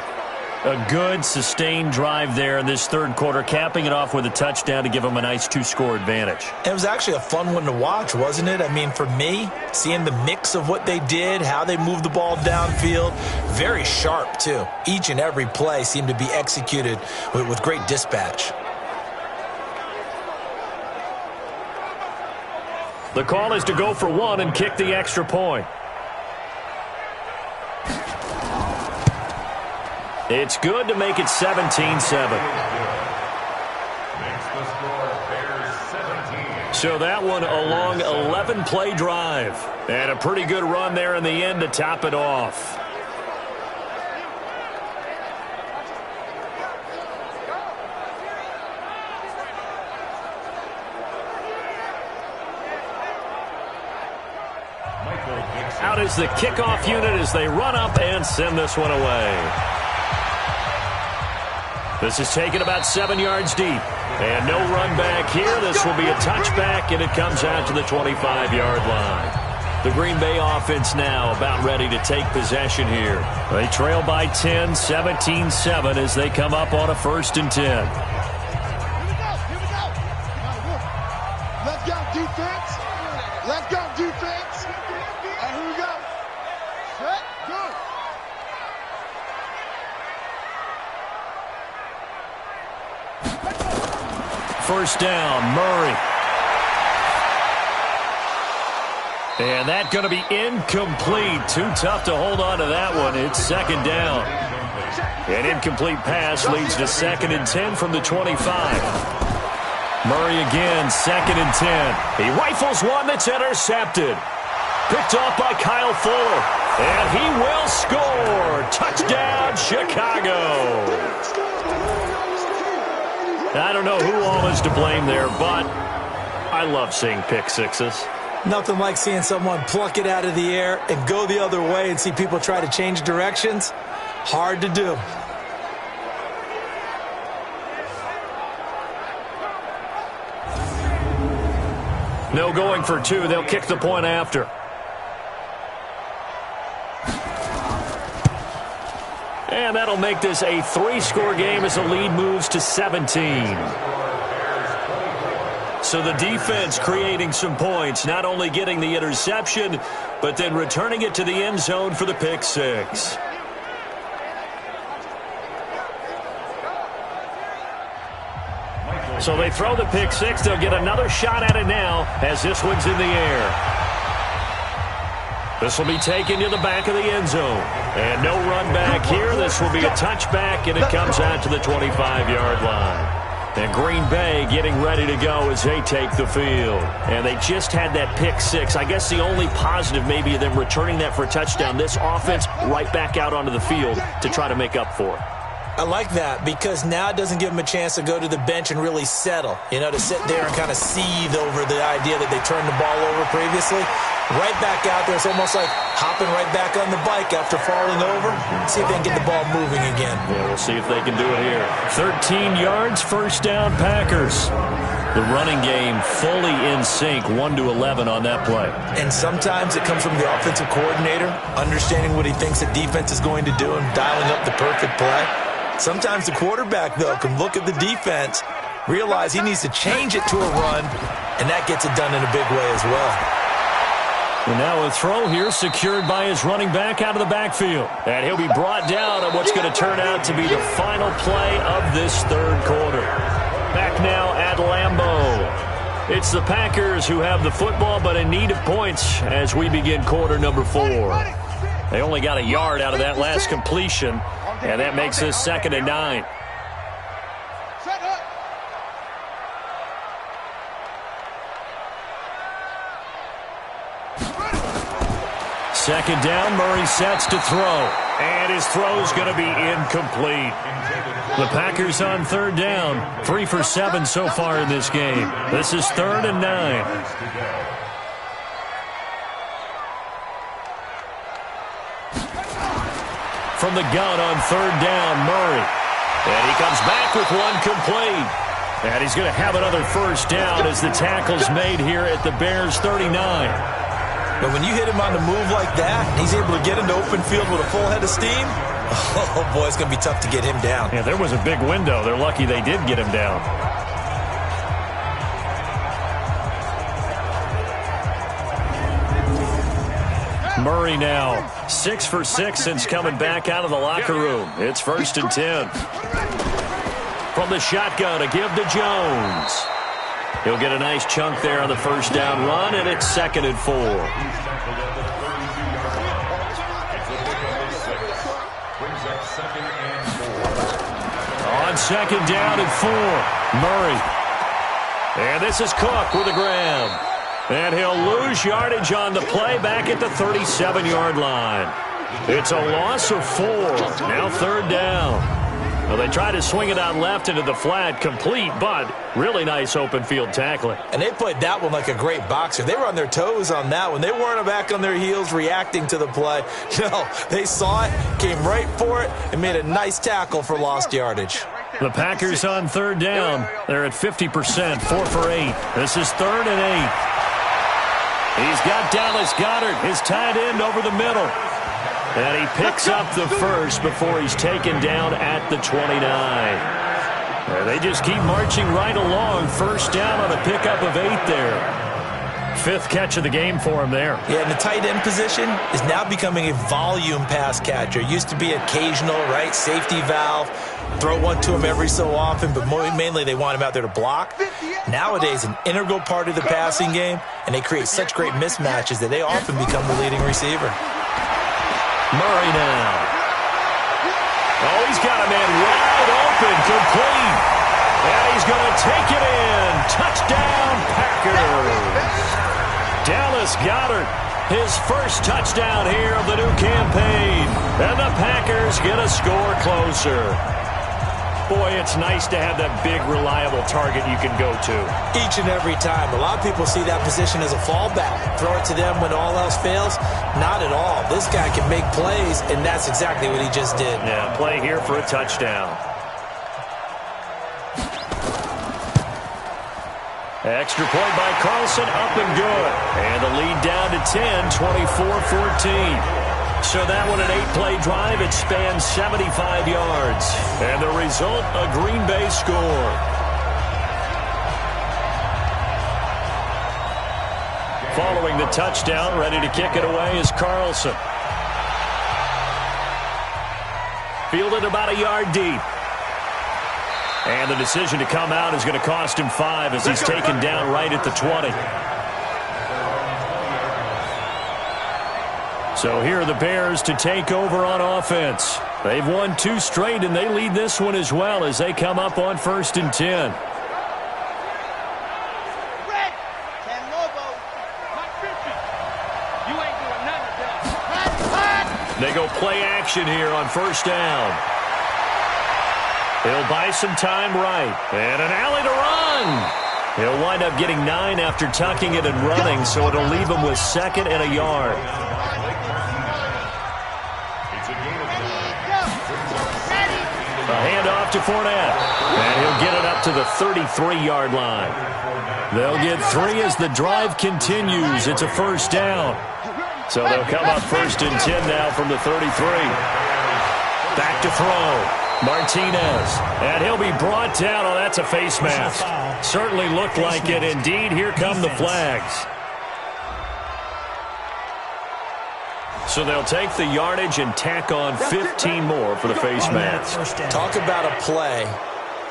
A good, sustained drive there in this 3rd quarter, capping it off with a touchdown to give them a nice 2-score advantage. It was actually a fun one to watch, wasn't it? I mean, for me, seeing the mix of what they did, how they moved the ball downfield, very sharp, too. Each and every play seemed to be executed with great dispatch. The call is to go for 1 and kick the extra point. It's good to make it 17-7. So that one a long 11-play drive. And a pretty good run there in the end to top it off. Out is the kickoff unit as they run up and send this one away. This is taken about 7 yards deep. And no run back here. This will be a touchback, and it comes out to the 25-yard line. The Green Bay offense now about ready to take possession here. They trail by 10, 17-7 as they come up on a 1st and 10. Here we go. Let's go, defense. Let's go, defense. And here we go. Set, go. 1st down, Murray. And that's going to be incomplete. Too tough to hold on to that one. It's second down. An incomplete pass leads to 2nd and 10 from the 25. Murray again, 2nd and 10. He rifles one that's intercepted. Picked off by Kyle Fuller. And he will score. Touchdown, Chicago. I don't know who all is to blame there, but I love seeing pick sixes. Nothing like seeing someone pluck it out of the air and go the other way and see people try to change directions. Hard to do. No going for two. They'll kick the point after. And that'll make this a 3-score game as the lead moves to 17. So the defense creating some points, not only getting the interception, but then returning it to the end zone for the pick six. So they throw the pick six. They'll get another shot at it now as this one's in the air. This will be taken to the back of the end zone. And no run back here. This will be a touchback, and it comes out to the 25-yard line. And Green Bay getting ready to go as they take the field. And they just had that pick six. I guess the only positive maybe of them returning that for a touchdown. This offense right back out onto the field to try to make up for it. I like that because now it doesn't give them a chance to go to the bench and really settle, to sit there and kind of seethe over the idea that they turned the ball over previously. Right back out there. It's almost like hopping right back on the bike after falling over. See if they can get the ball moving again. Yeah, we'll see if they can do it here. 13 yards, first down, Packers. The running game fully in sync, 1-11 on that play. And sometimes it comes from the offensive coordinator, understanding what he thinks the defense is going to do and dialing up the perfect play. Sometimes the quarterback, though, can look at the defense, realize he needs to change it to a run, and that gets it done in a big way as well. And now a throw here secured by his running back out of the backfield. And he'll be brought down on what's going to turn out to be the final play of this third quarter. Back now at Lambeau. It's the Packers who have the football, but in need of points as we begin quarter number 4. They only got a yard out of that last completion, and that makes this 2nd and 9. Second down, Murray sets to throw. And his throw's going to be incomplete. The Packers on third down. 3 for 7 so far in this game. This is 3rd and 9. From the gun on third down, Murray. And he comes back with one complete. And he's going to have another first down as the tackle's made here at the Bears' 39. But when you hit him on the move like that, he's able to get into open field with a full head of steam. Oh, boy, it's going to be tough to get him down. Yeah, there was a big window. They're lucky they did get him down. Murray now 6 for 6 since coming back out of the locker room. It's 1st and 10. From the shotgun, a give to Jones. He'll get a nice chunk there on the first down run, and it's 2nd and 4. On second down and 4, Murray. And this is Cook with a grab. And he'll lose yardage on the play back at the 37-yard line. It's a loss of 4. Now 3rd down. Well, they try to swing it out left into the flat, complete, but really nice open field tackling. And they played that one like a great boxer. They were on their toes on that one. They weren't back on their heels reacting to the play. No, they saw it, came right for it, and made a nice tackle for lost yardage. The Packers on third down. They're at 50%, 4 for 8. This is 3rd and 8. He's got Dallas Goedert, his tight end, over the middle. And he picks up the first before he's taken down at the 29. And they just keep marching right along. First down on a pickup of 8 there. Fifth catch of the game for him there. Yeah, and the tight end position is now becoming a volume pass catcher. Used to be occasional, right, safety valve, throw one to him every so often, but mainly they want him out there to block. Nowadays, an integral part of the passing game, and they create such great mismatches that they often become the leading receiver. Murray now. Oh, he's got a man wide open, complete. And he's going to take it in. Touchdown, Packers. Dallas Goedert, his first touchdown here of the new campaign. And the Packers get a score closer. Boy, it's nice to have that big, reliable target you can go to. Each and every time. A lot of people see that position as a fallback. Throw it to them when all else fails. Not at all. This guy can make plays, and that's exactly what he just did. Yeah, play here for a touchdown. Extra point by Carlson, up and good. And the lead down to 10, 24-14. So that one, an 8-play drive. It spans 75 yards. And the result, a Green Bay score. Following the touchdown, ready to kick it away is Carlson. Fielded about a yard deep. And the decision to come out is going to cost him 5 as he's taken down right at the 20. So here are the Bears to take over on offense. They've won 2 straight, and they lead this one as well as they come up on 1st and 10. They go play action here on 1st down. He'll buy some time right. And an alley to run. He'll wind up getting 9 after tucking it and running, so it'll leave him with 2nd and a yard. A handoff to Fournette. And he'll get it up to the 33-yard line. They'll get 3 as the drive continues. It's a 1st down. So they'll come up 1st and 10 now from the 33. Back to throw. Martinez. And he'll be brought down. Oh, that's a face mask. Certainly looked like it. Indeed, here come the flags. So they'll take the yardage and tack on 15 more for the face mask. Talk about a play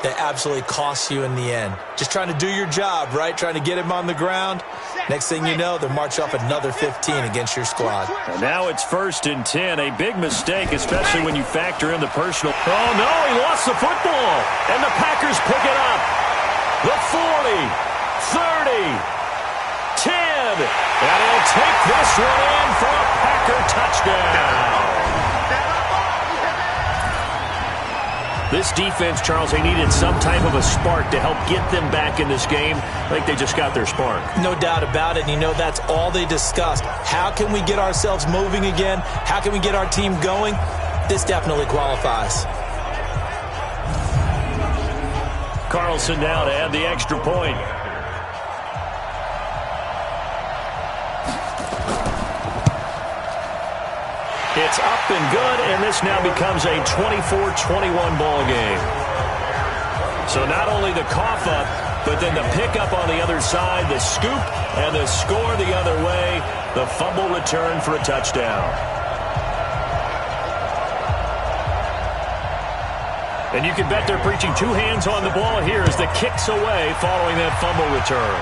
that absolutely costs you in the end. Just trying to do your job, right? Trying to get him on the ground. Next thing you know, they'll march off another 15 against your squad. And now it's 1st and 10. A big mistake, especially when you factor in the personal. Oh, no, he lost the football. And the Packers pick it up. The 40, 30, 10. And he'll take this one in for a Packer touchdown. This defense, Charles, they needed some type of a spark to help get them back in this game. I think they just got their spark. No doubt about it. And you know that's all they discussed. How can we get ourselves moving again? How can we get our team going? This definitely qualifies. Carlson now to add the extra point. It's up and good, and this now becomes a 24-21 ball game. So not only the cough up, but then the pickup on the other side, the scoop, and the score the other way, the fumble return for a touchdown. And you can bet they're preaching 2 hands on the ball here as the kick's away following that fumble return.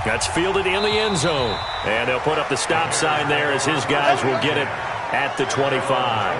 That's fielded in the end zone. And they'll put up the stop sign there as his guys will get it at the 25.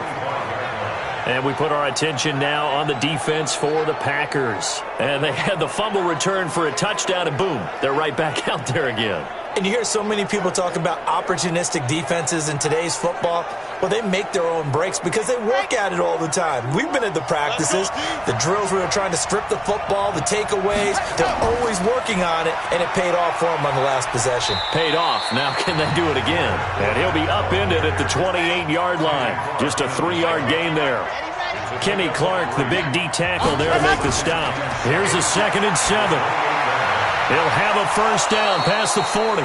And we put our attention now on the defense for the Packers. And they had the fumble return for a touchdown, and boom, they're right back out there again. And you hear so many people talk about opportunistic defenses in today's football. Well, they make their own breaks because they work at it all the time. We've been at the practices, the drills where they're trying to strip the football, the takeaways. They're always working on it, and it paid off for them on the last possession. Paid off. Now can they do it again? And he'll be upended at the 28-yard line. Just a 3-yard gain there. Kenny Clark, the big D tackle there to make the stop. Here's a 2nd and 7. He'll have a 1st down past the 40.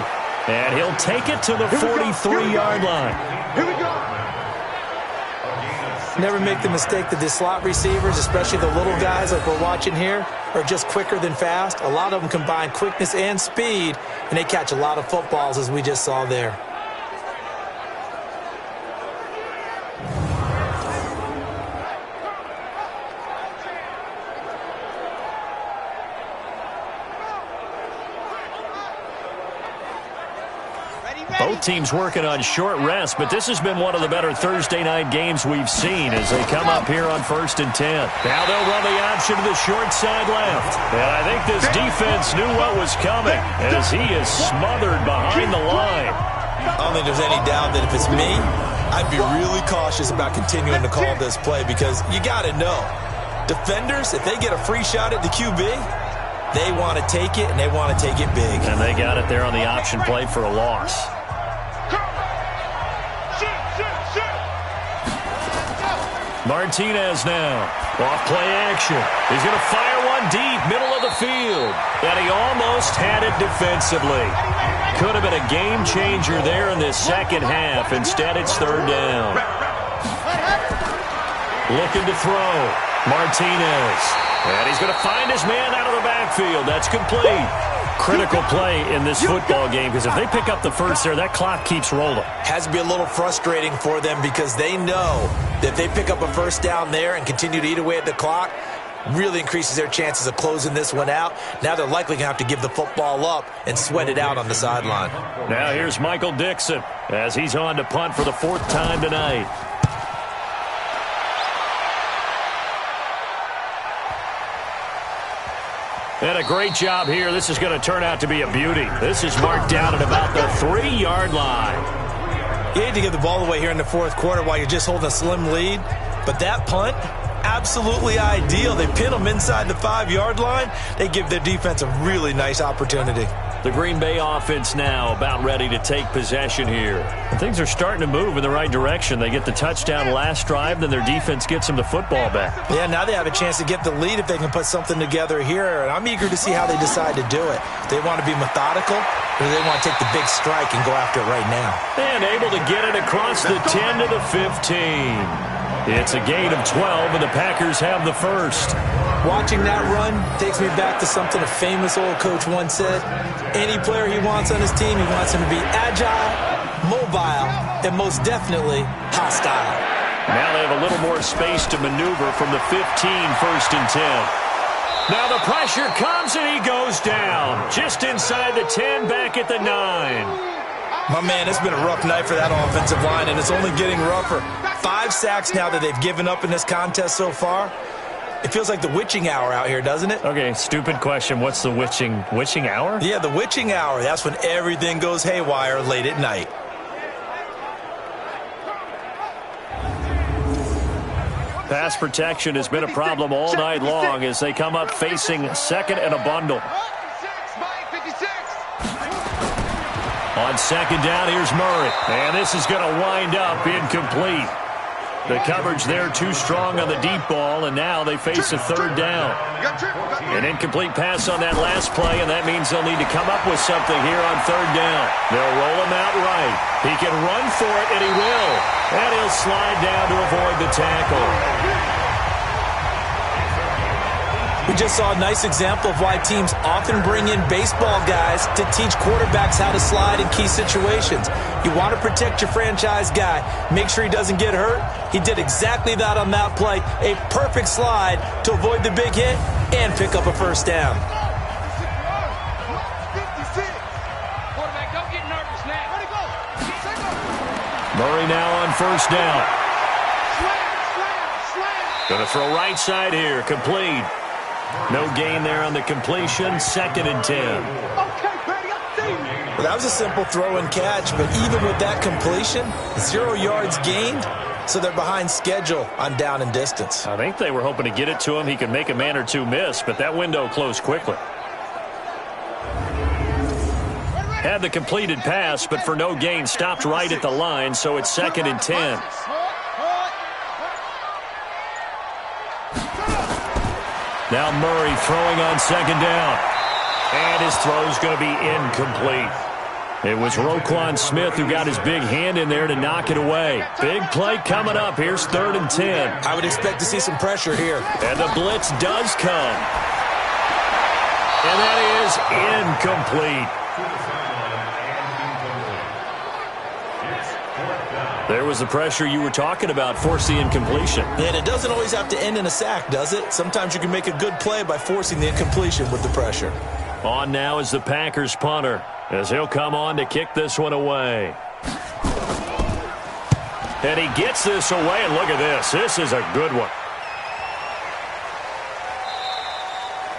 And he'll take it to the 43-yard line. Here we go. Never make the mistake that the slot receivers, especially the little guys like we're watching here, are just quicker than fast. A lot of them combine quickness and speed, and they catch a lot of footballs, as we just saw there. Both teams working on short rest, but this has been one of the better Thursday night games we've seen as they come up here on 1st and 10. Now they'll run the option to the short side left. And I think this defense knew what was coming as he is smothered behind the line. I don't think there's any doubt that if it's me, I'd be really cautious about continuing to call this play because you got to know, defenders, if they get a free shot at the QB, they want to take it, and they want to take it big. And they got it there on the option play for a loss. Martinez now. Off play action. He's going to fire one deep, middle of the field. And he almost had it defensively. Could have been a game changer there in this second half. Instead, it's 3rd down. Looking to throw. Martinez. And he's going to find his man out of the backfield. That's complete. Critical play in this football game because if they pick up the first there, that clock keeps rolling. Has to be a little frustrating for them because they know that if they pick up a first down there and continue to eat away at the clock, really increases their chances of closing this one out. Now they're likely going to have to give the football up and sweat it out on the sideline. Now here's Michael Dixon as he's on to punt for the 4th time tonight. And a great job here. This is going to turn out to be a beauty. This is marked down at about the 3-yard line. You hate to give the ball away here in the 4th quarter while you're just holding a slim lead, but that punt, absolutely ideal. They pin them inside the 5-yard line. They give their defense a really nice opportunity. The Green Bay offense now about ready to take possession here. And things are starting to move in the right direction. They get the touchdown last drive, then their defense gets them the football back. Yeah, now they have a chance to get the lead if they can put something together here. And I'm eager to see how they decide to do it. They want to be methodical, or do they want to take the big strike and go after it right now? And able to get it across the 10 to the 15. It's a gain of 12, and the Packers have the first. Watching that run takes me back to something a famous old coach once said. Any player he wants on his team, he wants him to be agile, mobile, and most definitely hostile. Now they have a little more space to maneuver from the 15, 1st and 10. Now the pressure comes, and he goes down. Just inside the 10, back at the 9. My man, it's been a rough night for that offensive line, and it's only getting rougher. 5 sacks now that they've given up in this contest so far. It feels like the witching hour out here, doesn't it? Okay, stupid question. What's the witching hour? Yeah, the witching hour. That's when everything goes haywire late at night. Pass protection has been a problem all night long as they come up facing 2nd and a bundle. On 2nd down, here's Murray. And this is going to wind up incomplete. The coverage there too strong on the deep ball, and now they face a 3rd down. An incomplete pass on that last play, and that means they'll need to come up with something here on 3rd down. They'll roll him out right. He can run for it, and he will. And he'll slide down to avoid the tackle. We just saw a nice example of why teams often bring in baseball guys to teach quarterbacks how to slide in key situations. You want to protect your franchise guy. Make sure he doesn't get hurt. He did exactly that on that play. A perfect slide to avoid the big hit and pick up a 1st down. Murray now on 1st down. Going to throw right side here. Complete. No gain there on the completion. 2nd and 10. Well, that was a simple throw and catch, but even with that completion, 0 yards gained, so they're behind schedule on down and distance. I think they were hoping to get it to him. He could make a man or two miss, but that window closed quickly. Had the completed pass, but for no gain, stopped right at the line, so it's 2nd and 10. Now Murray throwing on 2nd down. And his throw's going to be incomplete. It was Roquan Smith who got his big hand in there to knock it away. Big play coming up. Here's 3rd and 10. I would expect to see some pressure here. And the blitz does come. And that is incomplete. There was the pressure you were talking about, force the incompletion. And it doesn't always have to end in a sack, does it? Sometimes you can make a good play by forcing the incompletion with the pressure. On now is the Packers punter, as he'll come on to kick this one away. And he gets this away, and look at this. This is a good one.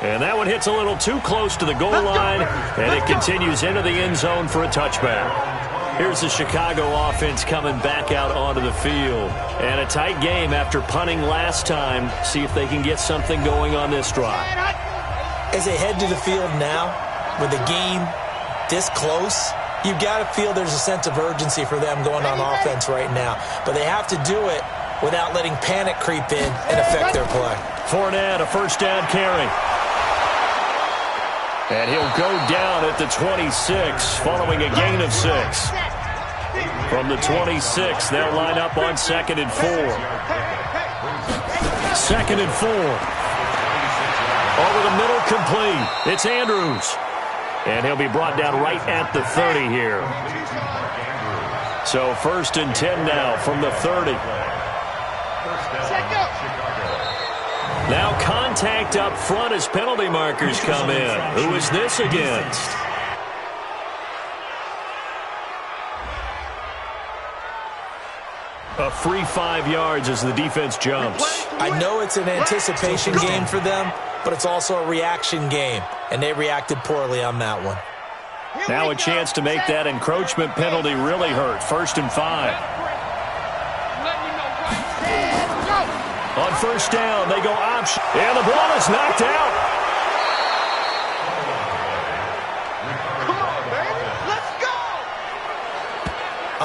And that one hits a little too close to the goal line, and it continues into the end zone for a touchback. Here's the Chicago offense coming back out onto the field. And a tight game after punting last time. See if they can get something going on this drive. As they head to the field now, with the game this close, you've got to feel there's a sense of urgency for them going on offense right now. But they have to do it without letting panic creep in and affect their play. Fournette, a first down carry. And he'll go down at the 26, following a gain of 6. From the 26, they'll line up on 2nd and 4. 2nd and 4. Over the middle, complete. It's Andrews. And he'll be brought down right at the 30 here. So 1st and 10 now from the 30. Now contact up front as penalty markers come in. Who is this against? A free 5 yards as the defense jumps. I know it's an anticipation game for them, but it's also a reaction game, and they reacted poorly on that one. Now a chance to make that encroachment penalty really hurt. 1st and 5. On 1st down, they go option. And the ball is knocked out. Come on, baby. Let's go.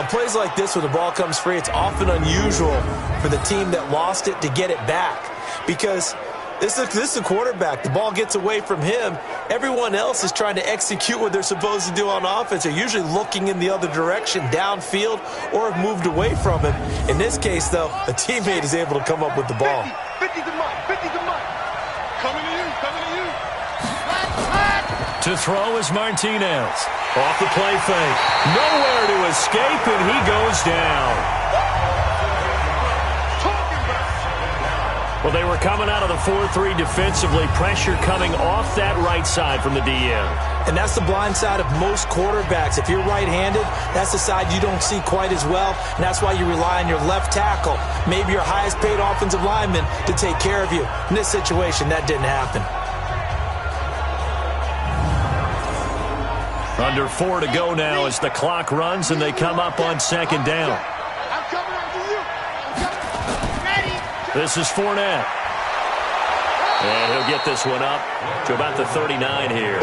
On plays like this where the ball comes free, it's often unusual for the team that lost it to get it back. Because this is a quarterback. The ball gets away from him. Everyone else is trying to execute what they're supposed to do on offense. They're usually looking in the other direction, downfield, or have moved away from him. In this case, though, a teammate is able to come up with the ball. 50 to Mike. 50 to Mike. Coming to you. Coming to you. To throw is Martinez. Off the play fake. Nowhere to escape, and he goes down. Well, they were coming out of the 4-3 defensively. Pressure coming off that right side from the DN. And that's the blind side of most quarterbacks. If you're right-handed, that's the side you don't see quite as well. And that's why you rely on your left tackle, maybe your highest-paid offensive lineman, to take care of you. In this situation, that didn't happen. Under 4 to go now as the clock runs, and they come up on 2nd down. I'm coming over you. Ready. This is Fournette. And he'll get this one up to about the 39 here.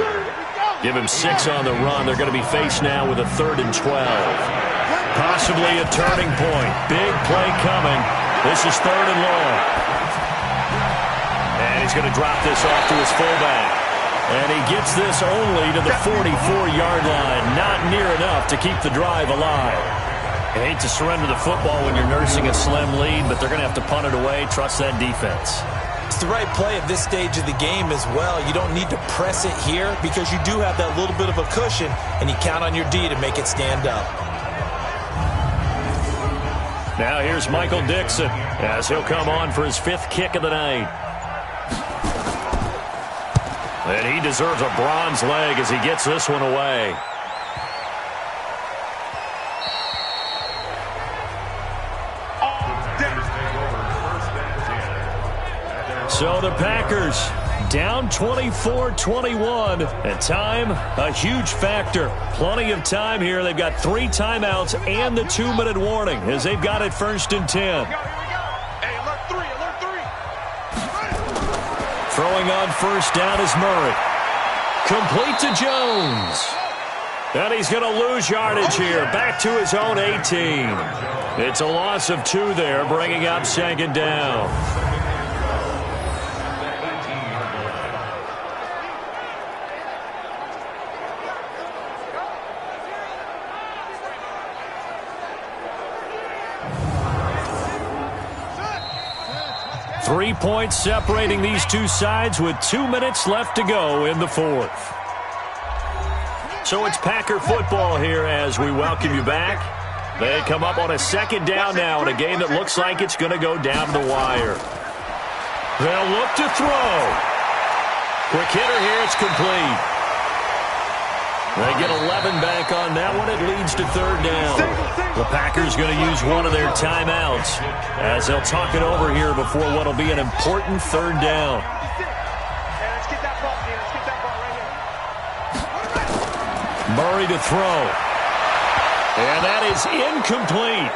Give him 6 on the run. They're going to be faced now with a 3rd and 12. Possibly a turning point. Big play coming. This is 3rd and long. And he's going to drop this off to his fullback. And he gets this only to the 44-yard line. Not near enough to keep the drive alive. I hate to surrender the football when you're nursing a slim lead, but they're going to have to punt it away. Trust that defense. It's the right play at this stage of the game as well. You don't need to press it here because you do have that little bit of a cushion, and you count on your D to make it stand up. Now here's Michael Dixon as he'll come on for his 5th kick of the night. And he deserves a bronze leg as he gets this one away. So the Packers down 24-21. And time, a huge factor. Plenty of time here. They've got 3 timeouts and the 2-minute warning as they've got it 1st and 10. Hey, alert 3, alert 3. Throwing on 1st down is Murray. Complete to Jones. And he's going to lose yardage here. Back to his own 18. It's a loss of 2 there, bringing up 2nd down. 3 points separating these two sides with 2 minutes left to go in the fourth. So it's Packer football here as we welcome you back. They come up on a second down now in a game that looks like it's going to go down the wire. They'll look to throw. Quick hitter here, it's complete. They get 11 back on that one. It leads to third down. The Packers going to use one of their timeouts as they'll talk it over here before what will be an important third down. Murray to throw. And that is incomplete.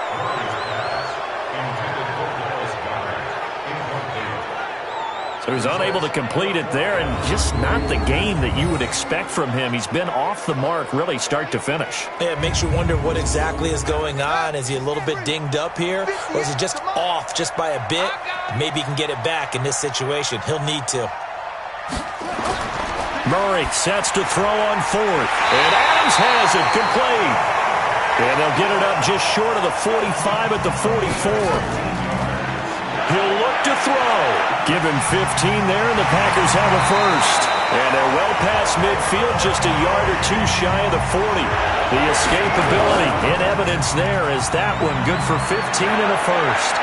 So he's unable to complete it there, and just not the game that you would expect from him. He's been off the mark really start to finish. Yeah, it makes you wonder what exactly is going on. Is he a little bit dinged up here, or is he just off just by a bit? Maybe he can get it back in this situation. He'll need to. Murray sets to throw on fourth, and Adams has it complete. And they'll get it up just short of the 45 at the 44. He'll look to throw. Give him 15 there, and the Packers have a first. And they're well past midfield, just a yard or two shy of the 40. The escapability in evidence there is that one good for 15 and a first.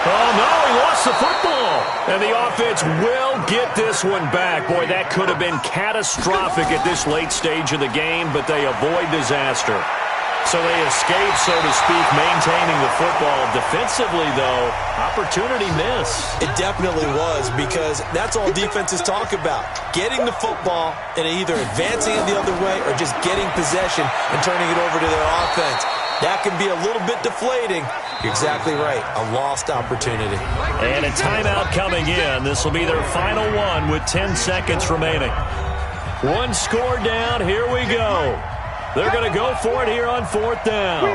Oh, no, he lost the football. And the offense will get this one back. Boy, that could have been catastrophic at this late stage of the game, but they avoid disaster. So they escape, so to speak, maintaining the football. Defensively, though, opportunity miss. It definitely was, because that's all defenses talk about. Getting the football and either advancing it the other way or just getting possession and turning it over to their offense. That can be a little bit deflating. You're exactly right. A lost opportunity. And a timeout coming in. This will be their final one with 10 seconds remaining. One score down. Here we go. They're going to go for it here on fourth down.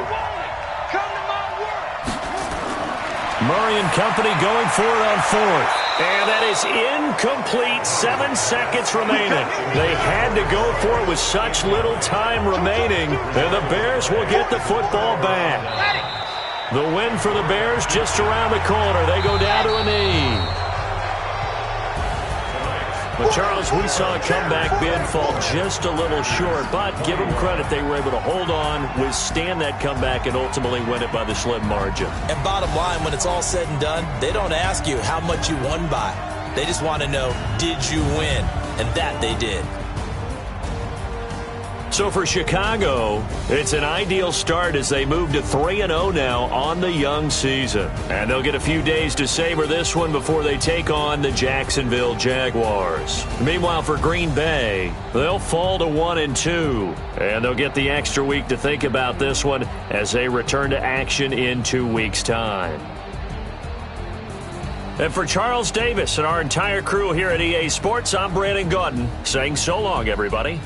Murray and company going for it on fourth. And that is incomplete. 7 seconds remaining. They had to go for it with such little time remaining. And the Bears will get the football back. The win for the Bears just around the corner. They go down to a knee. But, Charles, we saw a comeback bid fall just a little short, but give them credit. They were able to hold on, withstand that comeback, and ultimately win it by the slim margin. And bottom line, when it's all said and done, they don't ask you how much you won by. They just want to know, did you win? And that they did. So for Chicago, it's an ideal start as they move to 3-0 now on the young season. And they'll get a few days to savor this one before they take on the Jacksonville Jaguars. Meanwhile, for Green Bay, they'll fall to 1-2. And they'll get the extra week to think about this one as they return to action in 2 weeks' time. And for Charles Davis and our entire crew here at EA Sports, I'm Brandon Gaudin saying so long, everybody.